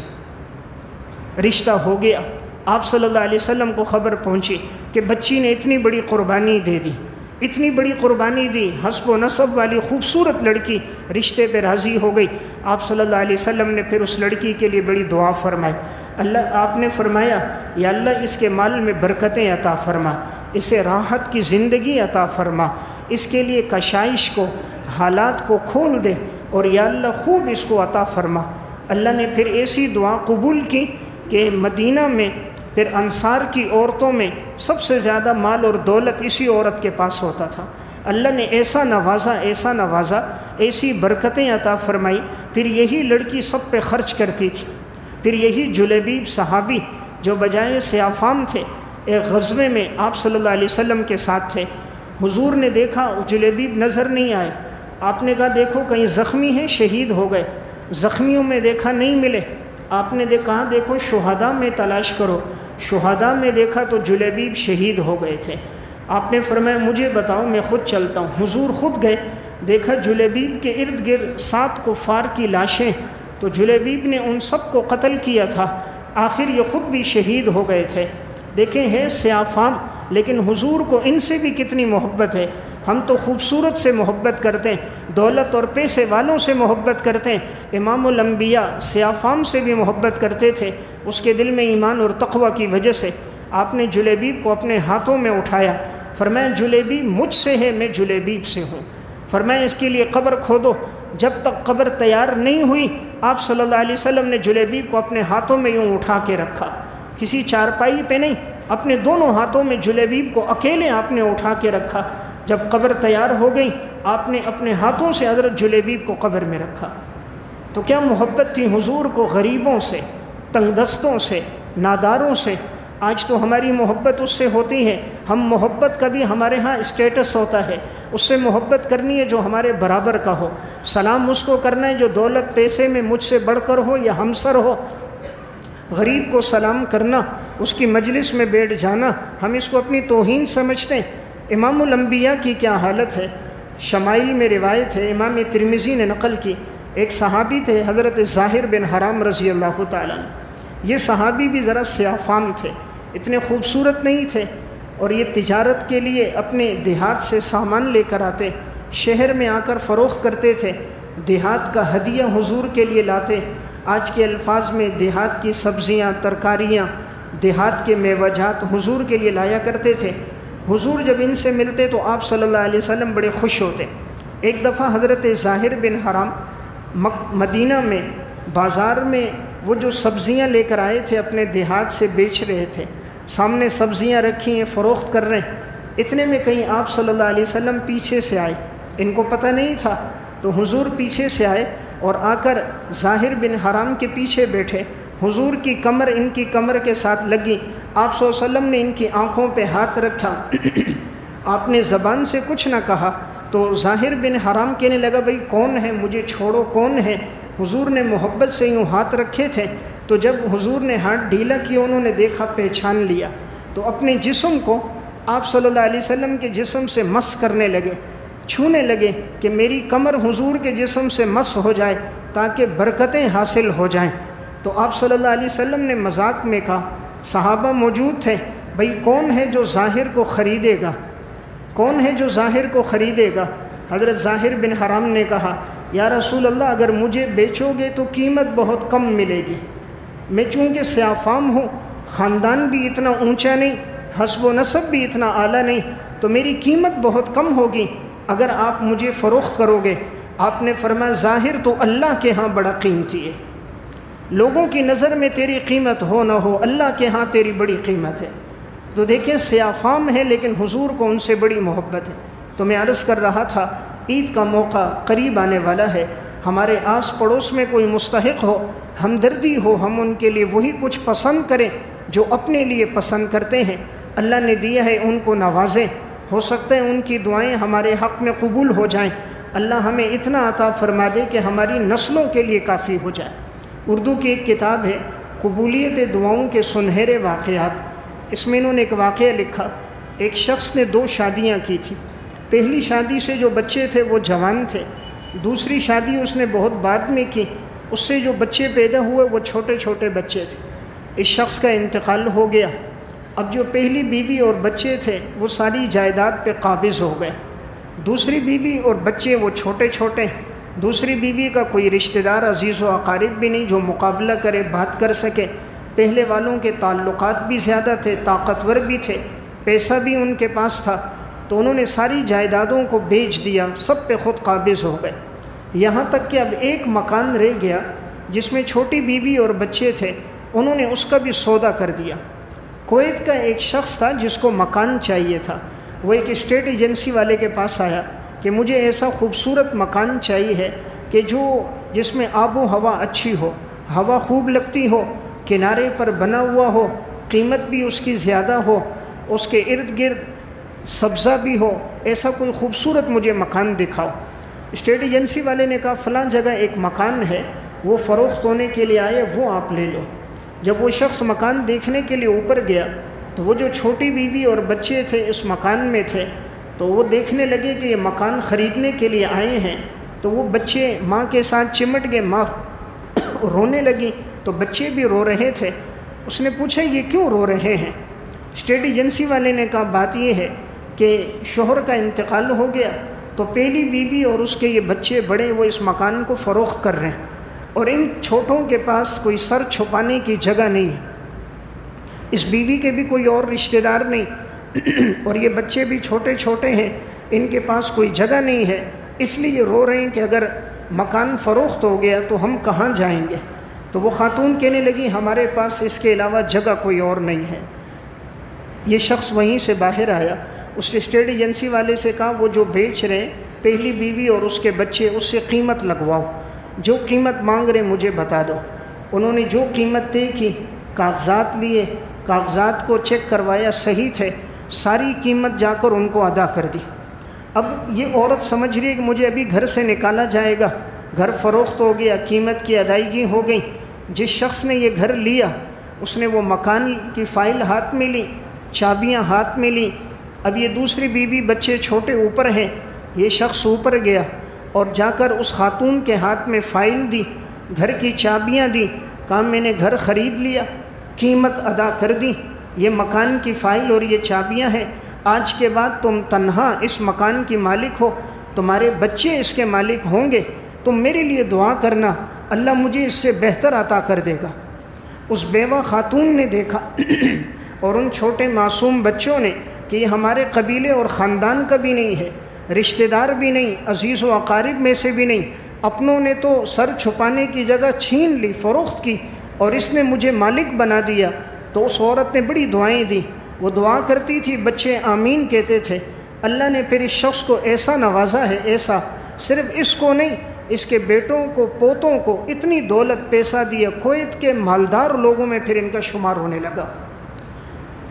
رشتہ ہو گیا۔ آپ صلی اللہ علیہ وسلم کو خبر پہنچی کہ بچی نے اتنی بڑی قربانی دے دی، اتنی بڑی قربانی دی، حسب و نسب والی خوبصورت لڑکی رشتے پہ راضی ہو گئی۔ آپ صلی اللہ علیہ وسلم نے پھر اس لڑکی کے لیے بڑی دعا فرمائی، آپ نے فرمایا یا اللہ اس کے مال میں برکتیں عطا فرما، اسے راحت کی زندگی عطا فرما، اس کے لیے کشائش کو، حالات کو کھول دے، اور یا اللہ خوب اس کو عطا فرما۔ اللہ نے پھر ایسی دعا قبول کی کہ مدینہ میں پھر انصار کی عورتوں میں سب سے زیادہ مال اور دولت اسی عورت کے پاس ہوتا تھا۔ اللہ نے ایسا نوازا، ایسی برکتیں عطا فرمائی، پھر یہی لڑکی سب پہ خرچ کرتی تھی۔ پھر یہی جلیبیب صحابی جو بجائے سیافام تھے، ایک غزوے میں آپ صلی اللہ علیہ وسلم کے ساتھ تھے، حضور نے دیکھا جلیبیب نظر نہیں آئے، آپ نے کہا دیکھو کہیں زخمی ہیں، شہید ہو گئے، زخمیوں میں دیکھا نہیں ملے، آپ نے کہا دیکھو شہداء میں تلاش کرو، شہداء میں دیکھا تو جلیبیب شہید ہو گئے تھے۔ آپ نے فرمایا مجھے بتاؤ میں خود چلتا ہوں۔ حضور خود گئے، دیکھا جلیبیب کے ارد گرد 7 کفار کی لاشیں، تو جلیبیب نے ان سب کو قتل کیا تھا، آخر یہ خود بھی شہید ہو گئے تھے۔ دیکھیں ہے سیافام، لیکن حضور کو ان سے بھی کتنی محبت ہے۔ ہم تو خوبصورت سے محبت کرتے ہیں، دولت اور پیسے والوں سے محبت کرتے ہیں۔ امام الانبیاء سیافام سے بھی محبت کرتے تھے، اس کے دل میں ایمان اور تقوی کی وجہ سے۔ آپ نے جلیبیب کو اپنے ہاتھوں میں اٹھایا، فرمایا جلیبیب مجھ سے ہے، میں جلیبیب سے ہوں۔ فرمایا اس کے لیے قبر کھودو۔ جب تک قبر تیار نہیں ہوئی، آپ صلی اللہ علیہ وسلم نے جلیبیب کو اپنے ہاتھوں میں یوں اٹھا کے رکھا، کسی چارپائی پہ نہیں، اپنے دونوں ہاتھوں میں جلیبیب کو اکیلے آپ نے اٹھا کے رکھا۔ جب قبر تیار ہو گئی، آپ نے اپنے ہاتھوں سے حضرت جلیبیب کو قبر میں رکھا۔ تو کیا محبت تھی حضور کو غریبوں سے، تنگ دستوں سے، ناداروں سے۔ آج تو ہماری محبت اس سے ہوتی ہے، ہم محبت کا بھی ہمارے ہاں اسٹیٹس ہوتا ہے، اس سے محبت کرنی ہے جو ہمارے برابر کا ہو، سلام اس کو کرنا ہے جو دولت پیسے میں مجھ سے بڑھ کر ہو یا ہمسر ہو۔ غریب کو سلام کرنا، اس کی مجلس میں بیٹھ جانا، ہم اس کو اپنی توہین سمجھتے ہیں۔ امام الانبیاء کی کیا حالت ہے۔ شمائل میں روایت ہے، امام ترمذی نے نقل کی، ایک صحابی تھے حضرت ظاہر بن حرام رضی اللہ تعالیٰ عنہ۔ یہ صحابی بھی ذرا سیافام تھے، اتنے خوبصورت نہیں تھے، اور یہ تجارت کے لیے اپنے دیہات سے سامان لے کر آتے، شہر میں آ کر فروخت کرتے تھے، دیہات کا ہدیہ حضور کے لیے لاتے۔ آج کے الفاظ میں دیہات کی سبزیاں، ترکاریاں، دیہات کے میوہ جات حضور کے لیے لایا کرتے تھے۔ حضور جب ان سے ملتے تو آپ صلی اللہ علیہ وسلم بڑے خوش ہوتے۔ ایک دفعہ حضرت ظاہر بن حرام مدینہ میں بازار میں وہ جو سبزیاں لے کر آئے تھے اپنے دیہات سے بیچ رہے تھے، سامنے سبزیاں رکھی ہیں، فروخت کر رہے ہیں، اتنے میں کہیں آپ صلی اللہ علیہ وسلم پیچھے سے آئے، ان کو پتہ نہیں تھا، تو حضور پیچھے سے آئے اور آ کر ظاہر بن حرام کے پیچھے بیٹھے۔ حضور کی کمر ان کی کمر کے ساتھ لگی، آپ صلی اللہ علیہ وسلم نے ان کی آنکھوں پہ ہاتھ رکھا، آپ نے زبان سے کچھ نہ کہا، تو ظاہر بن حرام کہنے لگا بھئی کون ہے، مجھے چھوڑو، کون ہے۔ حضور نے محبت سے یوں ہاتھ رکھے تھے، تو جب حضور نے ہاتھ ڈھیلا کیا انہوں نے دیکھا، پہچان لیا، تو اپنے جسم کو آپ صلی اللہ علیہ وسلم کے جسم سے مس کرنے لگے، چھونے لگے کہ میری کمر حضور کے جسم سے مس ہو جائے تاکہ برکتیں حاصل ہو جائیں۔ تو آپ صلی اللہ علیہ وسلم نے مذاق میں کہا، صحابہ موجود تھے، بھئی کون ہے جو ظاہر کو خریدے گا، کون ہے جو ظاہر کو خریدے گا۔ حضرت ظاہر بن حرام نے کہا، یا رسول اللہ اگر مجھے بیچو گے تو قیمت بہت کم ملے گی، میں چونکہ سیافام ہوں، خاندان بھی اتنا اونچا نہیں، حسب و نسب بھی اتنا اعلیٰ نہیں، تو میری قیمت بہت کم ہوگی اگر آپ مجھے فروخت کرو گے۔ آپ نے فرمایا ظاہر تو اللہ کے ہاں بڑا قیمتی ہے، لوگوں کی نظر میں تیری قیمت ہو نہ ہو، اللہ کے ہاں تیری بڑی قیمت ہے۔ تو دیکھیں سیافام ہے لیکن حضور کو ان سے بڑی محبت ہے۔ تو میں عرض کر رہا تھا عید کا موقع قریب آنے والا ہے، ہمارے آس پڑوس میں کوئی مستحق ہو، ہمدردی ہو، ہم ان کے لیے وہی کچھ پسند کریں جو اپنے لیے پسند کرتے ہیں۔ اللہ نے دیا ہے ان کو نوازیں، ہو سکتا ہے ان کی دعائیں ہمارے حق میں قبول ہو جائیں، اللہ ہمیں اتنا عطا فرما دے کہ ہماری نسلوں کے لیے کافی ہو جائے۔ اردو کی ایک کتاب ہے قبولیت دعاؤں کے سنہرے واقعات، اس میں انہوں نے ایک واقعہ لکھا، ایک شخص نے 2 شادیاں کی تھی، پہلی شادی سے جو بچے تھے وہ جوان تھے، دوسری شادی اس نے بہت بعد میں کی، اس سے جو بچے پیدا ہوئے وہ چھوٹے چھوٹے بچے تھے۔ اس شخص کا انتقال ہو گیا، اب جو پہلی بیوی اور بچے تھے وہ ساری جائیداد پہ قابض ہو گئے، دوسری بیوی اور بچے وہ چھوٹے چھوٹے، دوسری بیوی کا کوئی رشتہ دار عزیز و اقارب بھی نہیں جو مقابلہ کرے، بات کر سکے، پہلے والوں کے تعلقات بھی زیادہ تھے، طاقتور بھی تھے، پیسہ بھی ان کے پاس تھا۔ تو انہوں نے ساری جائیدادوں کو بیچ دیا، سب پہ خود قابض ہو گئے، یہاں تک کہ اب ایک مکان رہ گیا جس میں چھوٹی بیوی اور بچے تھے، انہوں نے اس کا بھی سودا کر دیا۔ کویت کا ایک شخص تھا جس کو مکان چاہیے تھا، وہ ایک اسٹیٹ ایجنسی والے کے پاس آیا کہ مجھے ایسا خوبصورت مکان چاہیے ہے کہ جس میں آب و ہوا اچھی ہو، ہوا خوب لگتی ہو، کنارے پر بنا ہوا ہو، قیمت بھی اس کی زیادہ ہو، اس کے ارد گرد سبزہ بھی ہو، ایسا کوئی خوبصورت مجھے مکان دکھاؤ۔ اسٹیٹ ایجنسی والے نے کہا فلاں جگہ ایک مکان ہے، وہ فروخت ہونے کے لیے آئے، وہ آپ لے لو۔ جب وہ شخص مکان دیکھنے کے لیے اوپر گیا تو وہ جو چھوٹی بیوی اور بچے تھے اس مکان میں تھے، تو وہ دیکھنے لگے کہ یہ مکان خریدنے کے لیے آئے ہیں، تو وہ بچے ماں کے ساتھ چمٹ گئے، ماں رونے لگی تو بچے بھی رو رہے تھے۔ اس نے پوچھا یہ کیوں رو رہے ہیں؟ اسٹیٹ ایجنسی والے نے کہا بات یہ ہے کہ شوہر کا انتقال ہو گیا، تو پہلی بیوی اور اس کے یہ بچے بڑے وہ اس مکان کو فروخت کر رہے ہیں، اور ان چھوٹوں کے پاس کوئی سر چھپانے کی جگہ نہیں ہے، اس بیوی کے بھی کوئی اور رشتہ دار نہیں، اور یہ بچے بھی چھوٹے چھوٹے ہیں، ان کے پاس کوئی جگہ نہیں ہے، اس لیے یہ رو رہے ہیں کہ اگر مکان فروخت ہو گیا تو ہم کہاں جائیں گے؟ تو وہ خاتون کہنے لگی ہمارے پاس اس کے علاوہ جگہ کوئی اور نہیں ہے۔ یہ شخص وہیں سے باہر آیا، اس اسٹیٹ ایجنسی والے سے کہا وہ جو بیچ رہے ہیں پہلی بیوی اور اس کے بچے، اس سے قیمت لگواؤ، جو قیمت مانگ رہے مجھے بتا دو۔ انہوں نے جو قیمت طے کی، کاغذات لیے، کاغذات کو چیک کروایا، صحیح تھے، ساری قیمت جا کر ان کو ادا کر دی۔ اب یہ عورت سمجھ رہی ہے کہ مجھے ابھی گھر سے نکالا جائے گا، گھر فروخت ہو گیا، قیمت کی ادائیگی ہو گئی۔ جس شخص نے یہ گھر لیا اس نے وہ مکان کی فائل ہاتھ میں لی، چابیاں ہاتھ میں لی۔ اب یہ دوسری بیوی بچے چھوٹے اوپر ہیں، یہ شخص اوپر گیا اور جا کر اس خاتون کے ہاتھ میں فائل دی، گھر کی چابیاں دی، کہا میں نے گھر خرید لیا، قیمت ادا کر دی، یہ مکان کی فائل اور یہ چابیاں ہیں، آج کے بعد تم تنہا اس مکان کی مالک ہو، تمہارے بچے اس کے مالک ہوں گے، تم میرے لیے دعا کرنا، اللہ مجھے اس سے بہتر عطا کر دے گا۔ اس بیوہ خاتون نے دیکھا اور ان چھوٹے معصوم بچوں نے کہ یہ ہمارے قبیلے اور خاندان کا بھی نہیں ہے، رشتہ دار بھی نہیں، عزیز و اقارب میں سے بھی نہیں، اپنوں نے تو سر چھپانے کی جگہ چھین لی، فروخت کی، اور اس نے مجھے مالک بنا دیا۔ تو اس عورت نے بڑی دعائیں دی، وہ دعا کرتی تھی، بچے آمین کہتے تھے۔ اللہ نے پھر اس شخص کو ایسا نوازا ہے، ایسا، صرف اس کو نہیں، اس کے بیٹوں کو، پوتوں کو اتنی دولت پیسہ دیا، کویت کے مالدار لوگوں میں پھر ان کا شمار ہونے لگا۔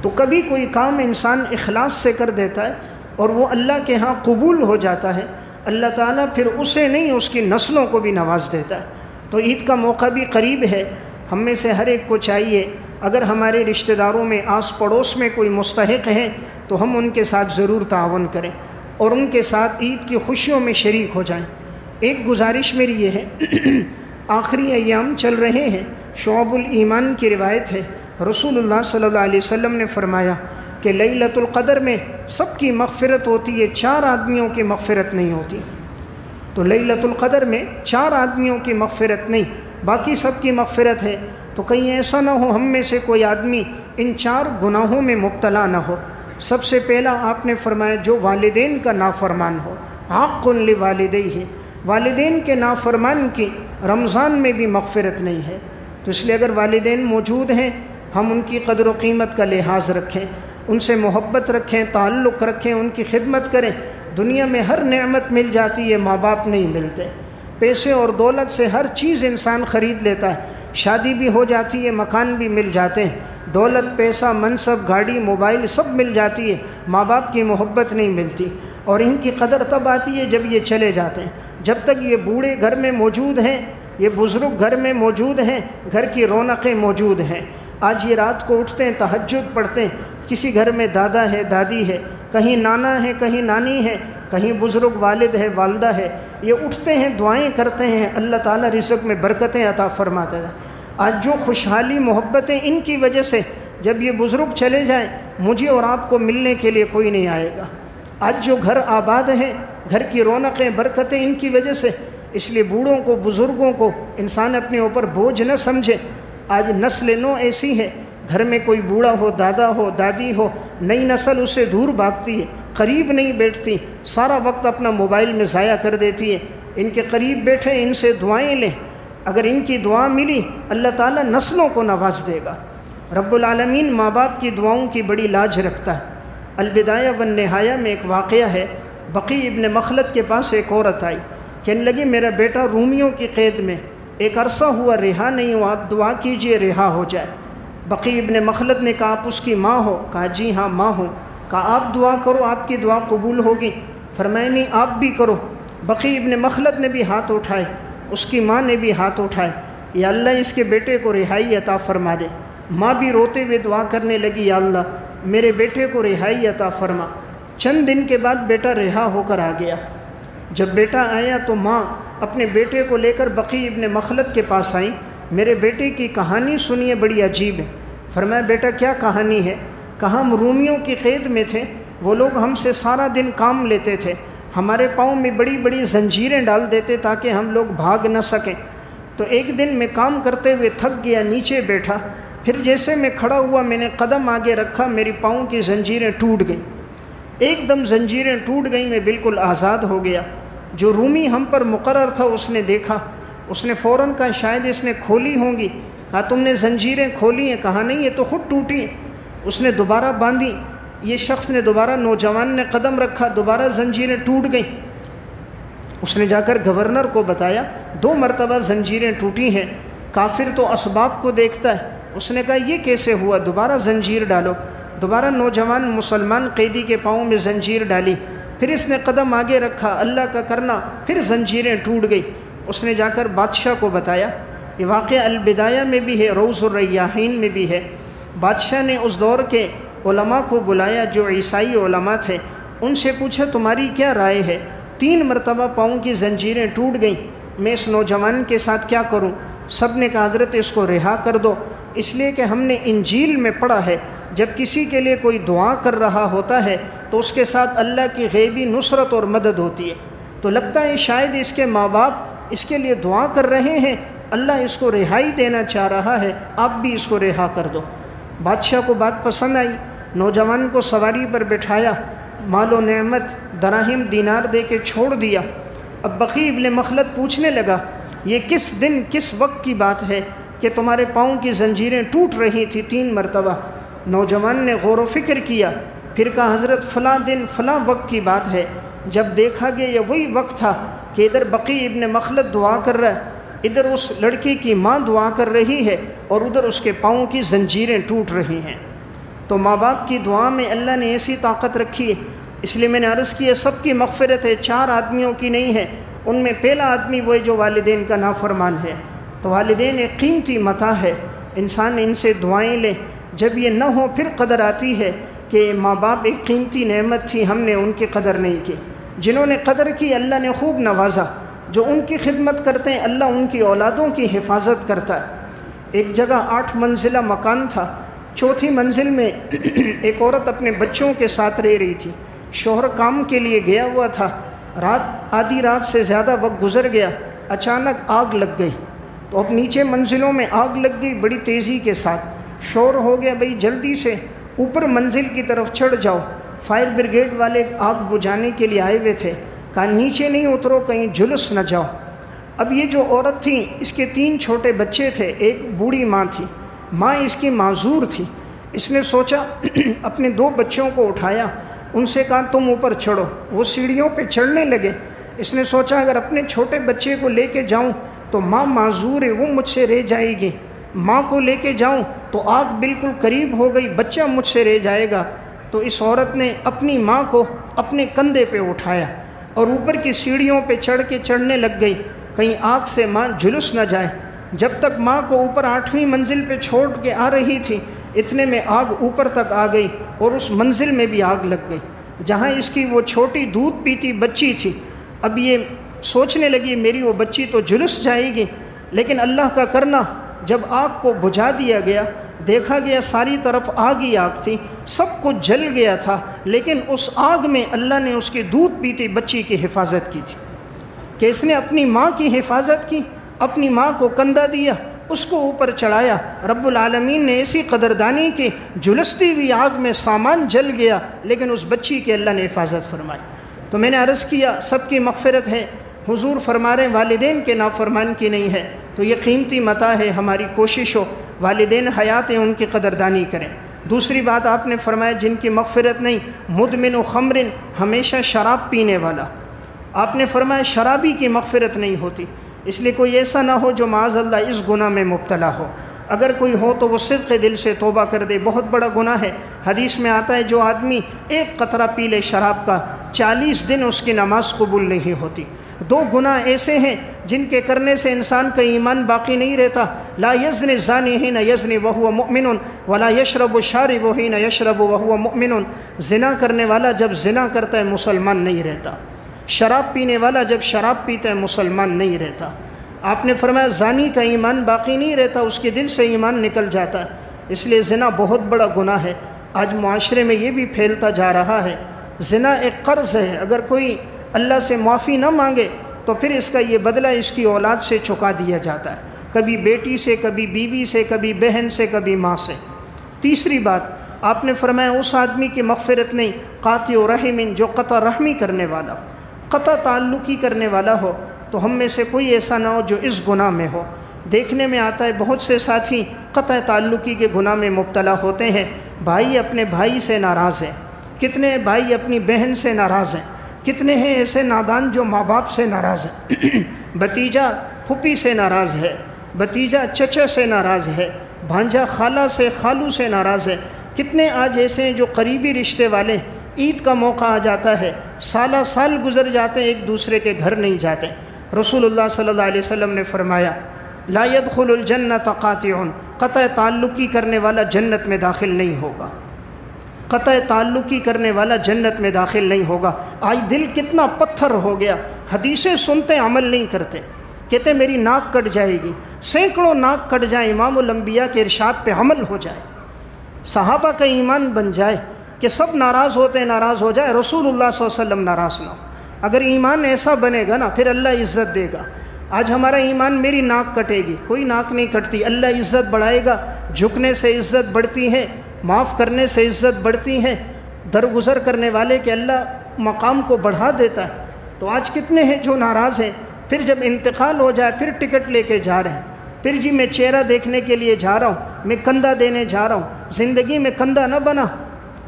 تو کبھی کوئی کام انسان اخلاص سے کر دیتا ہے اور وہ اللہ کے ہاں قبول ہو جاتا ہے، اللہ تعالیٰ پھر اسے نہیں اس کی نسلوں کو بھی نواز دیتا ہے۔ تو عید کا موقع بھی قریب ہے، ہم میں سے ہر ایک کو چاہیے اگر ہمارے رشتہ داروں میں آس پڑوس میں کوئی مستحق ہیں تو ہم ان کے ساتھ ضرور تعاون کریں اور ان کے ساتھ عید کی خوشیوں میں شریک ہو جائیں۔ ایک گزارش میری یہ ہے، آخری ایام چل رہے ہیں، شعب الایمان کی روایت ہے، رسول اللہ صلی اللہ علیہ وسلم نے فرمایا کہ لیلۃ القدر میں سب کی مغفرت ہوتی ہے، 4 آدمیوں کی مغفرت نہیں ہوتی۔ تو لیلۃ القدر میں 4 آدمیوں کی مغفرت نہیں، باقی سب کی مغفرت ہے۔ تو کہیں ایسا نہ ہو ہم میں سے کوئی آدمی ان 4 گناہوں میں مبتلا نہ ہو۔ سب سے پہلا آپ نے فرمایا جو والدین کا نافرمان ہو، حق لوالدیہ، والدین کے نافرمان کی رمضان میں بھی مغفرت نہیں ہے۔ تو اس لیے اگر والدین موجود ہیں ہم ان کی قدر و قیمت کا لحاظ رکھیں، ان سے محبت رکھیں، تعلق رکھیں، ان کی خدمت کریں۔ دنیا میں ہر نعمت مل جاتی ہے، ماں باپ نہیں ملتے۔ پیسے اور دولت سے ہر چیز انسان خرید لیتا ہے، شادی بھی ہو جاتی ہے، مکان بھی مل جاتے ہیں، دولت، پیسہ، منصب، گاڑی، موبائل سب مل جاتی ہے، ماں باپ کی محبت نہیں ملتی، اور ان کی قدر تب آتی ہے جب یہ چلے جاتے ہیں۔ جب تک یہ بوڑھے گھر میں موجود ہیں، یہ بزرگ گھر میں موجود ہیں، گھر کی رونقیں موجود ہیں۔ آج یہ رات کو اٹھتے ہیں، تہجد پڑھتے ہیں، کسی گھر میں دادا ہے، دادی ہے، کہیں نانا ہے، کہیں نانی ہے، کہیں بزرگ والد ہے، والدہ ہے، یہ اٹھتے ہیں، دعائیں کرتے ہیں، اللہ تعالیٰ رزق میں برکتیں عطا فرماتا ہے۔ آج جو خوشحالی محبتیں ان کی وجہ سے، جب یہ بزرگ چلے جائیں مجھے اور آپ کو ملنے کے لیے کوئی نہیں آئے گا۔ آج جو گھر آباد ہیں، گھر کی رونقیں، برکتیں ان کی وجہ سے، اس لیے بوڑھوں کو، بزرگوں کو انسان اپنے اوپر بوجھ نہ سمجھے۔ آج نسل نو ایسی ہے، گھر میں کوئی بوڑھا ہو، دادا ہو، دادی ہو، نئی نسل اس سے دور بھاگتی ہے، قریب نہیں بیٹھتی، سارا وقت اپنا موبائل میں ضائع کر دیتی ہے۔ ان کے قریب بیٹھے، ان سے دعائیں لیں، اگر ان کی دعا ملی اللہ تعالیٰ نسلوں کو نواز دے گا۔ رب العالمین ماں باپ کی دعاؤں کی بڑی لاج رکھتا ہے۔ البدایہ والنہایہ میں ایک واقعہ ہے، بقی ابن مخلد کے پاس ایک عورت آئی، کہنے لگی میرا بیٹا رومیوں کی قید میں ایک عرصہ ہوا رہا نہیں ہو، آپ دعا کیجئے رہا ہو جائے۔ بقی ابن مخلد نے کہا آپ اس کی ماں ہو؟ کہا جی ہاں ماں ہوں۔ کہا آپ دعا کرو، آپ کی دعا قبول ہوگی۔ فرمایا نہیں آپ بھی کرو۔ بقی ابن مخلد نے بھی ہاتھ اٹھائے، اس کی ماں نے بھی ہاتھ اٹھائے، یا اللہ اس کے بیٹے کو رہائی عطا فرما دے۔ ماں بھی روتے ہوئے دعا کرنے لگی، یا اللہ میرے بیٹے کو رہائی عطا فرما۔ چند دن کے بعد بیٹا رہا ہو کر آ گیا۔ جب بیٹا آیا تو ماں اپنے بیٹے کو لے کر بقی ابن مخلد کے پاس آئیں، میرے بیٹے کی کہانی سنیے بڑی عجیب ہے۔ فرمایا بیٹا کیا کہانی ہے؟ کہا ہم رومیوں کی قید میں تھے، وہ لوگ ہم سے سارا دن کام لیتے تھے، ہمارے پاؤں میں بڑی بڑی زنجیریں ڈال دیتے تاکہ ہم لوگ بھاگ نہ سکیں۔ تو ایک دن میں کام کرتے ہوئے تھک گیا، نیچے بیٹھا، پھر جیسے میں کھڑا ہوا میں نے قدم آگے رکھا، میری پاؤں کی زنجیریں ٹوٹ گئیں، ایک دم زنجیریں ٹوٹ گئیں، میں بالکل آزاد ہو گیا۔ جو رومی ہم پر مقرر تھا اس نے دیکھا، اس نے فوراً کہا شاید اس نے کھولی ہوں گی۔ کہا تم نے زنجیریں کھولی ہیں؟ کہا نہیں یہ تو خود ٹوٹی ہیں۔ اس نے دوبارہ باندھی، یہ شخص نے دوبارہ، نوجوان نے قدم رکھا، دوبارہ زنجیریں ٹوٹ گئیں۔ اس نے جا کر گورنر کو بتایا 2 مرتبہ زنجیریں ٹوٹی ہیں۔ کافر تو اسباب کو دیکھتا ہے، اس نے کہا یہ کیسے ہوا؟ دوبارہ زنجیر ڈالو۔ دوبارہ نوجوان مسلمان قیدی کے پاؤں میں زنجیر ڈالی، پھر اس نے قدم آگے رکھا، اللہ کا کرنا، پھر زنجیریں ٹوٹ گئی۔ اس نے جا کر بادشاہ کو بتایا۔ یہ واقعہ البدایہ میں بھی ہے، روض الریاحین میں بھی ہے۔ بادشاہ نے اس دور کے علماء کو بلایا جو عیسائی علماء تھے، ان سے پوچھا تمہاری کیا رائے ہے؟ 3 مرتبہ پاؤں کی زنجیریں ٹوٹ گئیں، میں اس نوجوان کے ساتھ کیا کروں؟ سب نے کہا حضرت اس کو رہا کر دو، اس لیے کہ ہم نے انجیل میں پڑھا ہے جب کسی کے لیے کوئی دعا کر رہا ہوتا ہے تو اس کے ساتھ اللہ کی غیبی نصرت اور مدد ہوتی ہے۔ تو لگتا ہے شاید اس کے ماں باپ اس کے لیے دعا کر رہے ہیں، اللہ اس کو رہائی دینا چاہ رہا ہے، آپ بھی اس کو رہا کر دو۔ بادشاہ کو بات پسند آئی، نوجوان کو سواری پر بٹھایا، مال و نعمت دراہم دینار دے کے چھوڑ دیا۔ اب بقی ابن مخلد پوچھنے لگا یہ کس دن کس وقت کی بات ہے کہ تمہارے پاؤں کی زنجیریں ٹوٹ رہی تھی 3 مرتبہ؟ نوجوان نے غور و فکر کیا، پھر کہا حضرت فلاں دن فلاں وقت کی بات ہے، جب دیکھا گیا یہ وہی وقت تھا کہ ادھر بقی ابن مخلد دعا کر رہا ہے، ادھر اس لڑکی کی ماں دعا کر رہی ہے، اور ادھر اس کے پاؤں کی زنجیریں ٹوٹ رہی ہیں۔ تو ماں باپ کی دعا میں اللہ نے ایسی طاقت رکھی ہے، اس لیے میں نے عرض کیا سب کی مغفرت ہے، 4 آدمیوں کی نہیں ہے۔ ان میں پہلا آدمی وہ ہے جو والدین کا نافرمان ہے۔ تو والدین ایک قیمتی متاع ہے، انسان ان سے دعائیں لے۔ جب یہ نہ ہو پھر قدر آتی ہے کہ ماں باپ ایک قیمتی نعمت تھی، ہم نے ان کی قدر نہیں کی۔ جنہوں نے قدر کی اللہ نے خوب نوازا، جو ان کی خدمت کرتے ہیں اللہ ان کی اولادوں کی حفاظت کرتا ہے۔ ایک جگہ 8 منزلہ مکان تھا، 4تھی منزل میں ایک عورت اپنے بچوں کے ساتھ رہ رہی تھی، شوہر کام کے لیے گیا ہوا تھا، آدھی رات سے زیادہ وقت گزر گیا، اچانک آگ لگ گئی۔ تو اب نیچے منزلوں میں آگ لگ گئی بڑی تیزی کے ساتھ، شور ہو گیا بھئی جلدی سے اوپر منزل کی طرف چڑھ جاؤ۔ فائر بریگیڈ والے آگ بجھانے کے لیے آئے ہوئے تھے، کہا نیچے نہیں اترو کہیں جھلس نہ جاؤ۔ اب یہ جو عورت تھی اس کے 3 چھوٹے بچے تھے، ایک بوڑھی ماں تھی، ماں اس کی معذور تھی۔ اس نے سوچا اپنے 2 بچوں کو اٹھایا، ان سے کہا تم اوپر چڑھو۔ وہ سیڑھیوں پہ چڑھنے لگے۔ اس نے سوچا اگر اپنے چھوٹے بچے کو لے کے جاؤں تو ماں معذور ہے، وہ مجھ سے رہ جائے گی، ماں کو لے کے جاؤں تو آگ بالکل قریب ہو گئی، بچہ مجھ سے رہ جائے گا۔ تو اس عورت نے اپنی ماں کو اپنے کندھے پہ اٹھایا اور اوپر کی سیڑھیوں پہ چڑھنے لگ گئی، کہیں آگ سے ماں جھلس نہ جائے۔ جب تک ماں کو اوپر 8ویں منزل پہ چھوڑ کے آ رہی تھی، اتنے میں آگ اوپر تک آ گئی اور اس منزل میں بھی آگ لگ گئی جہاں اس کی وہ چھوٹی دودھ پیتی بچی تھی۔ اب یہ سوچنے لگی میری وہ بچی تو جھلس جائے گی، لیکن اللہ کا کرنا، جب آگ کو بجھا دیا گیا، دیکھا گیا ساری طرف آگ ہی آگ تھی، سب کچھ جل گیا تھا، لیکن اس آگ میں اللہ نے اس کی دودھ پیتی بچی کی حفاظت کی تھی کہ اس نے اپنی ماں کی حفاظت کی، اپنی ماں کو کندھا دیا، اس کو اوپر چڑھایا، رب العالمین نے ایسی قدردانی کی، جھلستی ہوئی آگ میں سامان جل گیا، لیکن اس بچی کی اللہ نے حفاظت فرمائی۔ تو میں نے عرض کیا سب کی مغفرت ہے، حضور فرما رہے ہیں والدین کے نافرمان کی نہیں ہے، تو یہ قیمتی متاع ہے، ہماری کوشش ہو والدین حیات ہیں ان کی قدردانی کریں۔ دوسری بات آپ نے فرمایا جن کی مغفرت نہیں، مدمن و خمرن، ہمیشہ شراب پینے والا، آپ نے فرمایا شرابی کی مغفرت نہیں ہوتی، اس لیے کوئی ایسا نہ ہو جو معاذ اللہ اس گناہ میں مبتلا ہو، اگر کوئی ہو تو وہ صدق دل سے توبہ کر دے، بہت بڑا گناہ ہے۔ حدیث میں آتا ہے جو آدمی ایک قطرہ پی لے شراب کا 40 دن اس کی نماز قبول نہیں ہوتی۔ دو گناہ ایسے ہیں جن کے کرنے سے انسان کا ایمان باقی نہیں رہتا، لا یزنی الزانی حین یزنی وہو مؤمن ولا یشرب الشارب حین یشرب وہو مؤمن، زنا کرنے والا جب زنا کرتا ہے مسلمان نہیں رہتا، شراب پینے والا جب شراب پیتا ہے مسلمان نہیں رہتا۔ آپ نے فرمایا زانی کا ایمان باقی نہیں رہتا، اس کے دل سے ایمان نکل جاتا ہے، اس لیے زنا بہت بڑا گناہ ہے۔ آج معاشرے میں یہ بھی پھیلتا جا رہا ہے، زنا ایک قرض ہے، اگر کوئی اللہ سے معافی نہ مانگے تو پھر اس کا یہ بدلہ اس کی اولاد سے چکا دیا جاتا ہے، کبھی بیٹی سے، کبھی بیوی سے، کبھی بہن سے، کبھی ماں سے۔ تیسری بات آپ نے فرمایا اس آدمی کی مغفرت نہیں قاطع رحم، جو قطع رحمی کرنے والا ہو، قطع تعلقی کرنے والا ہو، تو ہم میں سے کوئی ایسا نہ ہو جو اس گناہ میں ہو۔ دیکھنے میں آتا ہے بہت سے ساتھی قطع تعلقی کے گناہ میں مبتلا ہوتے ہیں، بھائی اپنے بھائی سے ناراض ہیں، کتنے بھائی اپنی بہن سے ناراض ہیں، کتنے ہیں ایسے نادان جو ماں باپ سے ناراض ہیں، بھتیجا پھوپھی سے ناراض ہے، بھتیجا چچا سے ناراض ہے، بھانجا خالہ سے، خالو سے ناراض ہے، کتنے آج ایسے ہیں جو قریبی رشتے والے، عید کا موقع آ جاتا ہے سالہ سال گزر جاتے ہیں ایک دوسرے کے گھر نہیں جاتے۔ رسول اللہ صلی اللہ علیہ وسلم نے فرمایا لا يدخل الجنت قاطع، قطع تعلقی کرنے والا جنت میں داخل نہیں ہوگا، قطع تعلقی کرنے والا جنت میں داخل نہیں ہوگا۔ آج دل کتنا پتھر ہو گیا، حدیثیں سنتے عمل نہیں کرتے، کہتے میری ناک کٹ جائے گی، سینکڑوں ناک کٹ جائیں، امام الانبیاء کے ارشاد پہ عمل ہو جائے، صحابہ کا ایمان بن جائے کہ سب ناراض ہوتے ہیں ناراض ہو جائے، رسول اللہ صلی اللہ علیہ وسلم ناراض نہ ہو۔ اگر ایمان ایسا بنے گا نا پھر اللہ عزت دے گا۔ آج ہمارا ایمان میری ناک کٹے گی، کوئی ناک نہیں کٹتی، اللہ عزت بڑھائے گا، جھکنے سے عزت بڑھتی ہے، معاف کرنے سے عزت بڑھتی ہے، درگزر کرنے والے کے اللہ مقام کو بڑھا دیتا ہے۔ تو آج کتنے ہیں جو ناراض ہیں، پھر جب انتقال ہو جائے پھر ٹکٹ لے کے جا رہے ہیں، پھر جی میں چہرہ دیکھنے کے لیے جا رہا ہوں، میں کندھا دینے جا رہا ہوں، زندگی میں کندھا نہ بنا،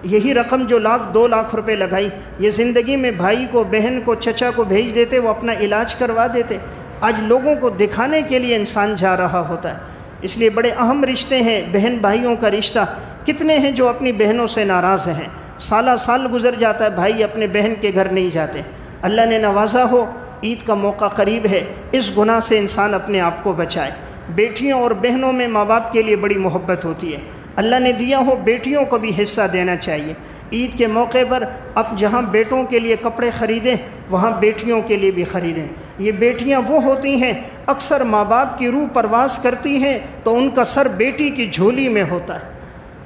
یہی رقم جو 2 لاکھ روپے لگائی یہ زندگی میں بھائی کو، بہن کو، چچا کو بھیج دیتے، وہ اپنا علاج کروا دیتے۔ آج لوگوں کو دکھانے کے لیے انسان جا رہا ہوتا ہے، اس لیے بڑے اہم رشتے ہیں بہن بھائیوں کا رشتہ۔ کتنے ہیں جو اپنی بہنوں سے ناراض ہیں، سالہ سال گزر جاتا ہے بھائی اپنے بہن کے گھر نہیں جاتے۔ اللہ نے نوازا ہو، عید کا موقع قریب ہے، اس گناہ سے انسان اپنے آپ کو بچائے۔ بیٹیوں اور بہنوں میں ماں باپ کے لیے بڑی محبت ہوتی ہے، اللہ نے دیا ہو بیٹیوں کو بھی حصہ دینا چاہیے۔ عید کے موقع پر اب جہاں بیٹوں کے لیے کپڑے خریدیں وہاں بیٹیوں کے لیے بھی خریدیں۔ یہ بیٹیاں وہ ہوتی ہیں اکثر ماں باپ کی روح پرواز کرتی ہیں تو ان کا سر بیٹی کی جھولی میں ہوتا ہے،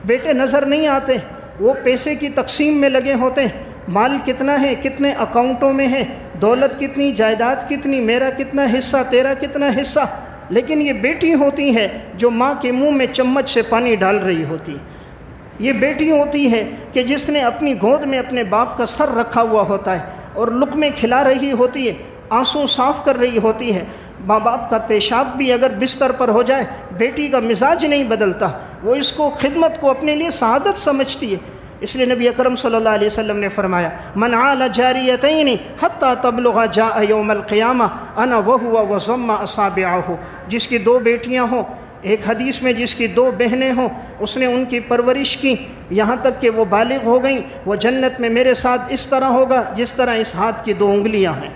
بیٹے نظر نہیں آتے، وہ پیسے کی تقسیم میں لگے ہوتے ہیں، مال کتنا ہے، کتنے اکاؤنٹوں میں ہے، دولت کتنی، جائیداد کتنی، میرا کتنا حصہ، تیرا کتنا حصہ، لیکن یہ بیٹی ہوتی ہے جو ماں کے منہ میں چمچ سے پانی ڈال رہی ہوتی ہے۔ یہ بیٹی ہوتی ہے کہ جس نے اپنی گود میں اپنے باپ کا سر رکھا ہوا ہوتا ہے اور لقمے کھلا رہی ہوتی ہے، آنسو صاف کر رہی ہوتی ہے۔ ماں باپ کا پیشاب بھی اگر بستر پر ہو جائے بیٹی کا مزاج نہیں بدلتا، وہ اس کو خدمت کو اپنے لیے سعادت سمجھتی ہے۔ اس لیے نبی اکرم صلی اللہ علیہ وسلم نے فرمایا من عال جاریتین حتی تبلغ جاء یوم القیامہ انا وہو وضم اصابعہ، جس کی 2 بیٹیاں ہوں، ایک حدیث میں جس کی 2 بہنیں ہوں، اس نے ان کی پرورش کی یہاں تک کہ وہ بالغ ہو گئیں، وہ جنت میں میرے ساتھ اس طرح ہوگا جس طرح اس ہاتھ کی 2 انگلیاں ہیں۔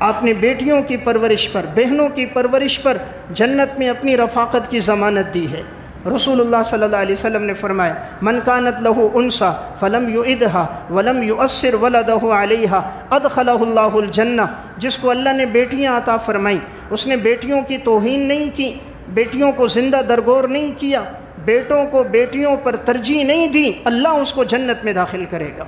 آپ نے بیٹیوں کی پرورش پر، بہنوں کی پرورش پر جنت میں اپنی رفاقت کی ضمانت دی ہے۔ رسول اللہ صلی اللہ علیہ وسلم نے فرمایا من کانت لہ انثی فلم یعدھا ولم یؤثر ولدہ علیہا ادخلہ اللہ الجنہ، جس کو اللہ نے بیٹیاں عطا فرمائیں اس نے بیٹیوں کی توہین نہیں کی، بیٹیوں کو زندہ درگور نہیں کیا، بیٹوں کو بیٹیوں پر ترجیح نہیں دی، اللہ اس کو جنت میں داخل کرے گا،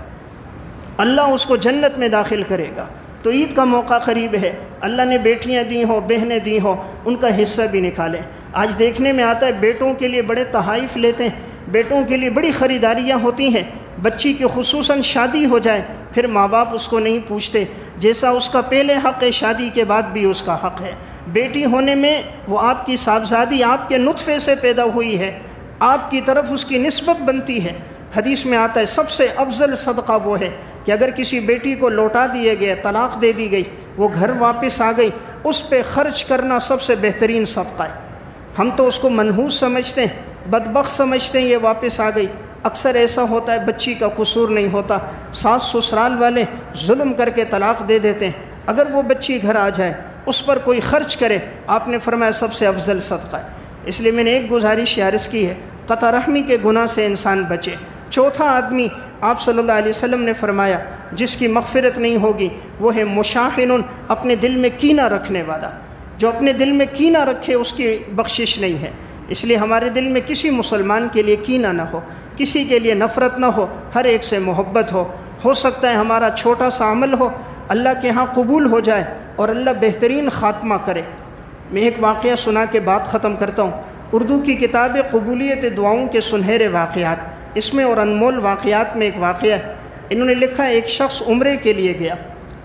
اللہ اس کو جنت میں داخل کرے گا۔ تو عید کا موقع قریب ہے، اللہ نے بیٹیاں دی ہوں، بہنیں دی ہوں، ان کا حصہ بھی نکالیں۔ آج دیکھنے میں آتا ہے بیٹوں کے لیے بڑے تحائف لیتے ہیں، بیٹوں کے لیے بڑی خریداریاں ہوتی ہیں، بچی کی خصوصاً شادی ہو جائے پھر ماں باپ اس کو نہیں پوچھتے، جیسا اس کا پہلے حق ہے شادی کے بعد بھی اس کا حق ہے۔ بیٹی ہونے میں وہ آپ کی صاحبزادی آپ کے نطفے سے پیدا ہوئی ہے، آپ کی طرف اس کی نسبت بنتی ہے۔ حدیث میں آتا ہے سب سے افضل صدقہ وہ ہے کہ اگر کسی بیٹی کو لوٹا دیے گئے، طلاق دے دی گئی، وہ گھر واپس آ گئی، اس پہ خرچ کرنا سب سے بہترین صدقہ ہے۔ ہم تو اس کو منحوس سمجھتے ہیں، بدبخت سمجھتے ہیں، یہ واپس آ گئی۔ اکثر ایسا ہوتا ہے بچی کا قصور نہیں ہوتا، ساس سسرال والے ظلم کر کے طلاق دے دیتے ہیں۔ اگر وہ بچی گھر آ جائے، اس پر کوئی خرچ کرے، آپ نے فرمایا سب سے افضل صدقہ ہے۔ اس لیے میں نے ایک گزارش عرض کی ہے، قطع رحمی کے گناہ سے انسان بچے۔ چوتھا آدمی آپ صلی اللہ علیہ وسلم نے فرمایا جس کی مغفرت نہیں ہوگی وہ ہے مشاحن، اپنے دل میں کینہ رکھنے والا۔ جو اپنے دل میں کینہ رکھے اس کی بخشش نہیں ہے۔ اس لیے ہمارے دل میں کسی مسلمان کے لیے کینہ نہ ہو، کسی کے لیے نفرت نہ ہو، ہر ایک سے محبت ہو سکتا ہے ہمارا چھوٹا سا عمل ہو اللہ کے ہاں قبول ہو جائے اور اللہ بہترین خاتمہ کرے۔ میں ایک واقعہ سنا کے بات ختم کرتا ہوں۔ اردو کی کتاب قبولیت دعاؤں کے سنہرے واقعات، اس میں اور انمول واقعات میں ایک واقعہ ہے۔ انہوں نے لکھا ایک شخص عمرے کے لیے گیا،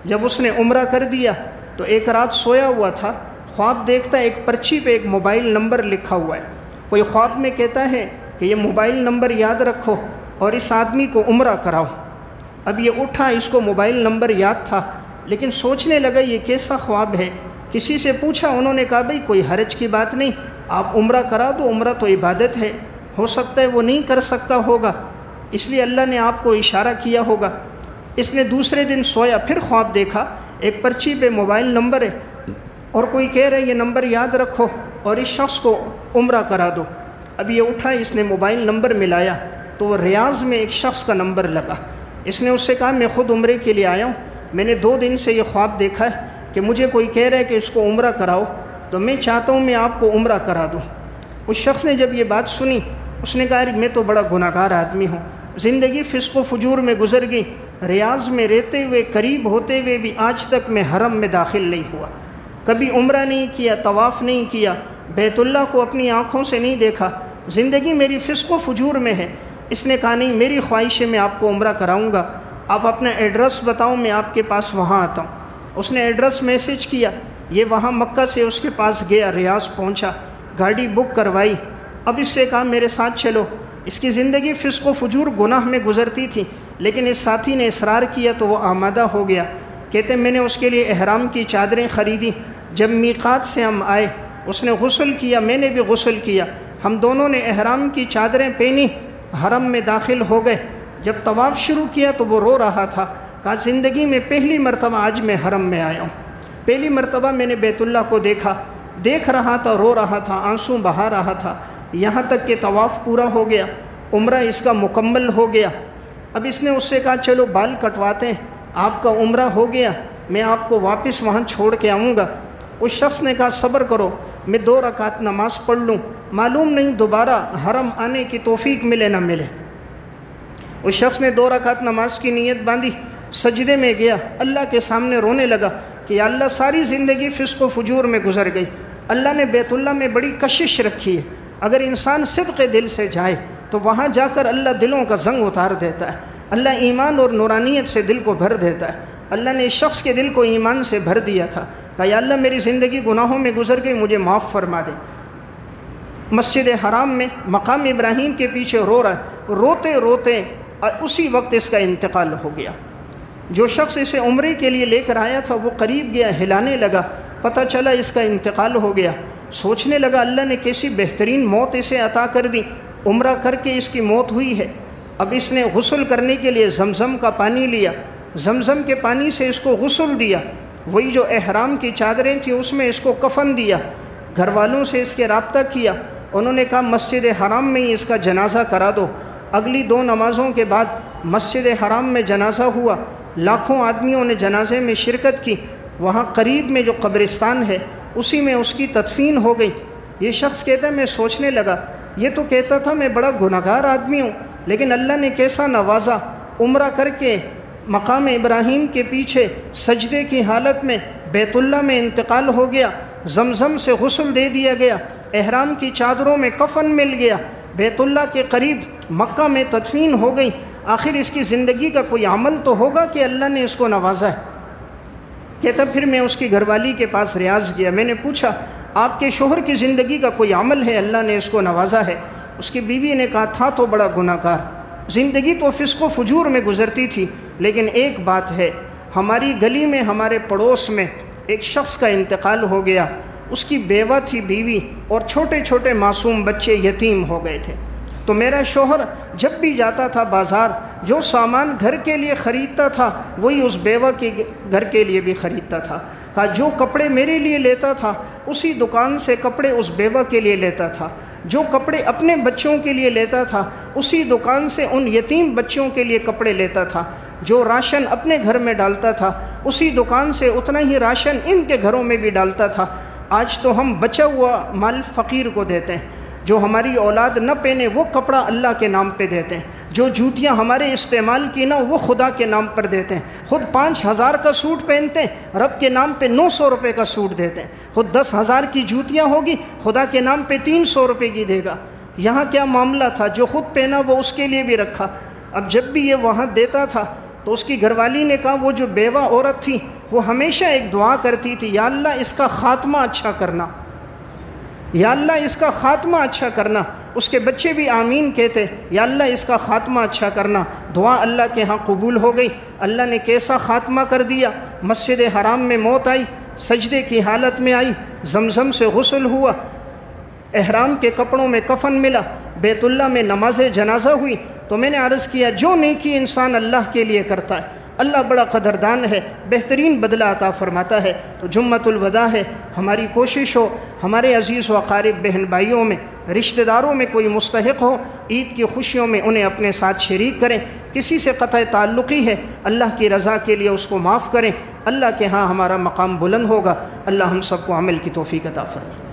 جب اس نے عمرہ کر دیا تو ایک رات سویا ہوا تھا، خواب دیکھتا ہے ایک پرچی پہ ایک موبائل نمبر لکھا ہوا ہے۔ کوئی خواب میں کہتا ہے کہ یہ موبائل نمبر یاد رکھو اور اس آدمی کو عمرہ کراؤ۔ اب یہ اٹھا، اس کو موبائل نمبر یاد تھا لیکن سوچنے لگا یہ کیسا خواب ہے۔ کسی سے پوچھا، انہوں نے کہا بھئی کوئی حرج کی بات نہیں، آپ عمرہ کرا دو، عمرہ تو عبادت ہے، ہو سکتا ہے وہ نہیں کر سکتا ہوگا اس لیے اللہ نے آپ کو اشارہ کیا ہوگا۔ اس نے دوسرے دن سویا، پھر خواب دیکھا ایک پرچی پہ موبائل نمبر ہے اور کوئی کہہ رہے یہ نمبر یاد رکھو اور اس شخص کو عمرہ کرا دو۔ اب یہ اٹھا، اس نے موبائل نمبر ملایا تو وہ ریاض میں ایک شخص کا نمبر لگا۔ اس نے اس سے کہا میں خود عمرے کے لیے آیا ہوں، میں نے 2 دن سے یہ خواب دیکھا ہے کہ مجھے کوئی کہہ رہا ہے کہ اس کو عمرہ کراؤ، تو میں چاہتا ہوں میں آپ کو عمرہ کرا دوں۔ اس شخص نے جب یہ بات سنی اس نے کہا میں تو بڑا گناہ گار آدمی ہوں، زندگی فسق و فجور میں گزر گئی، ریاض میں رہتے ہوئے قریب ہوتے ہوئے بھی آج تک میں حرم میں داخل نہیں ہوا، کبھی عمرہ نہیں کیا، طواف نہیں کیا، بیت اللہ کو اپنی آنکھوں سے نہیں دیکھا، زندگی میری فسق و فجور میں ہے۔ اس نے کہا نہیں، میری خواہش ہے میں آپ کو عمرہ کراؤں گا، آپ اپنا ایڈریس بتاؤ، میں آپ کے پاس وہاں آتا ہوں۔ اس نے ایڈریس میسج کیا، یہ وہاں مکہ سے اس کے پاس گیا، ریاض پہنچا، گاڑی بک کروائی۔ اب اس سے کہا میرے ساتھ چلو۔ اس کی زندگی فسق و فجور گناہ میں گزرتی تھی لیکن اس ساتھی نے اصرار کیا تو وہ آمادہ ہو گیا۔ کہتے میں نے اس کے لیے احرام کی چادریں خریدی، جب میقات سے ہم آئے اس نے غسل کیا، میں نے بھی غسل کیا، ہم دونوں نے احرام کی چادریں پہنی، حرم میں داخل ہو گئے۔ جب طواف شروع کیا تو وہ رو رہا تھا، کہا زندگی میں پہلی مرتبہ آج میں حرم میں آیا ہوں، پہلی مرتبہ میں نے بیت اللہ کو دیکھ رہا تھا، رو رہا تھا، آنسو بہا رہا تھا، یہاں تک کہ طواف پورا ہو گیا، عمرہ اس کا مکمل ہو گیا۔ اب اس نے اس سے کہا چلو بال کٹواتے ہیں، آپ کا عمرہ ہو گیا، میں آپ کو واپس وہاں چھوڑ کے آؤں گا۔ اس شخص نے کہا صبر کرو، میں 2 رکعت نماز پڑھ لوں، معلوم نہیں دوبارہ حرم آنے کی توفیق ملے نہ ملے۔ اس شخص نے 2 رکعت نماز کی نیت باندھی، سجدے میں گیا، اللہ کے سامنے رونے لگا کہ یا اللہ ساری زندگی فسق و فجور میں گزر گئی، اللہ نے بیت اللہ میں بڑی کشش رکھی ہے، اگر انسان صدق دل سے جائے تو وہاں جا کر اللہ دلوں کا زنگ اتار دیتا ہے، اللہ ایمان اور نورانیت سے دل کو بھر دیتا ہے۔ اللہ نے اس شخص کے دل کو ایمان سے بھر دیا تھا، کہا یا اللہ میری زندگی گناہوں میں گزر گئی، مجھے معاف فرما دے۔ مسجد حرام میں مقام ابراہیم کے پیچھے رو رہا ہے، روتے روتے اسی وقت اس کا انتقال ہو گیا۔ جو شخص اسے عمرے کے لیے لے کر آیا تھا وہ قریب گیا، ہلانے لگا، پتہ چلا اس کا انتقال ہو گیا۔ سوچنے لگا اللہ نے کیسی بہترین موت اسے عطا کر دی، عمرہ کر کے اس کی موت ہوئی ہے۔ اب اس نے غسل کرنے کے لیے زمزم کا پانی لیا، زمزم کے پانی سے اس کو غسل دیا، وہی جو احرام کی چادریں تھیں اس میں اس کو کفن دیا۔ گھر والوں سے اس کے رابطہ کیا، انہوں نے کہا مسجد حرام میں ہی اس کا جنازہ کرا دو۔ اگلی 2 نمازوں کے بعد مسجد حرام میں جنازہ ہوا، لاکھوں آدمیوں نے جنازے میں شرکت کی، وہاں قریب میں جو قبرستان ہے اسی میں اس کی تدفین ہو گئی۔ یہ شخص کہتا ہے میں سوچنے لگا یہ تو کہتا تھا میں بڑا گناہگار آدمی ہوں، لیکن اللہ نے کیسا نوازا، عمرہ کر کے مقام ابراہیم کے پیچھے سجدے کی حالت میں بیت اللہ میں انتقال ہو گیا، زمزم سے غسل دے دیا گیا، احرام کی چادروں میں کفن مل گیا، بیت اللہ کے قریب مکہ میں تدفین ہو گئی۔ آخر اس کی زندگی کا کوئی عمل تو ہوگا کہ اللہ نے اس کو نوازا ہے۔ کہتا پھر میں اس کی گھر والی کے پاس ریاض گیا، میں نے پوچھا آپ کے شوہر کی زندگی کا کوئی عمل ہے اللہ نے اس کو نوازا ہے؟ اس کی بیوی نے کہا تھا تو بڑا گناہ گار، زندگی تو فسق و فجور میں گزرتی تھی، لیکن ایک بات ہے، ہماری گلی میں ہمارے پڑوس میں ایک شخص کا انتقال ہو گیا، اس کی بیوہ تھی بیوی اور چھوٹے چھوٹے معصوم بچے یتیم ہو گئے تھے۔ تو میرا شوہر جب بھی جاتا تھا بازار، جو سامان گھر کے لیے خریدتا تھا وہی اس بیوہ کے گھر کے لیے بھی خریدتا تھا۔ کہا جو کپڑے میرے لیے لیتا تھا اسی دکان سے کپڑے اس بیوہ کے لیے لیتا تھا، جو کپڑے اپنے بچوں کے لیے لیتا تھا اسی دکان سے ان یتیم بچوں کے لیے کپڑے لیتا تھا، جو راشن اپنے گھر میں ڈالتا تھا اسی دکان سے اتنا ہی راشن ان کے گھروں میں بھی ڈالتا تھا۔ آج تو ہم بچا ہوا مال فقیر کو دیتے ہیں، جو ہماری اولاد نہ پہنے وہ کپڑا اللہ کے نام پہ دیتے ہیں، جو جوتیاں ہمارے استعمال کی نہ وہ خدا کے نام پر دیتے ہیں، خود 5,000 کا سوٹ پہنتے ہیں، رب کے نام پہ 900 روپے کا سوٹ دیتے ہیں، خود 10,000 کی جوتیاں ہوگی خدا کے نام پہ 300 روپے کی دے گا۔ یہاں کیا معاملہ تھا، جو خود پہنا وہ اس کے لیے بھی رکھا۔ اب جب بھی یہ وہاں دیتا تھا تو اس کی گھر والی نے کہا وہ جو بیوہ عورت تھی وہ ہمیشہ ایک دعا کرتی تھی، یا اللہ اس کا خاتمہ اچھا کرنا، یا اللہ اس کا خاتمہ اچھا کرنا۔ اس کے بچے بھی آمین کہتے، یا اللہ اس کا خاتمہ اچھا کرنا۔ دعا اللہ کے ہاں قبول ہو گئی۔ اللہ نے کیسا خاتمہ کر دیا، مسجد حرام میں موت آئی، سجدے کی حالت میں آئی، زمزم سے غسل ہوا، احرام کے کپڑوں میں کفن ملا، بیت اللہ میں نماز جنازہ ہوئی۔ تو میں نے عرض کیا جو نیکی انسان اللہ کے لیے کرتا ہے اللہ بڑا قدردان ہے، بہترین بدلہ عطا فرماتا ہے۔ تو جمعۃ الوداع ہے، ہماری کوشش ہو ہمارے عزیز و اقارب بہن بھائیوں میں رشتہ داروں میں کوئی مستحق ہو، عید کی خوشیوں میں انہیں اپنے ساتھ شریک کریں۔ کسی سے قطع تعلقی ہے اللہ کی رضا کے لیے اس کو معاف کریں، اللہ کے ہاں ہمارا مقام بلند ہوگا۔ اللہ ہم سب کو عمل کی توفیق عطا فرمائے۔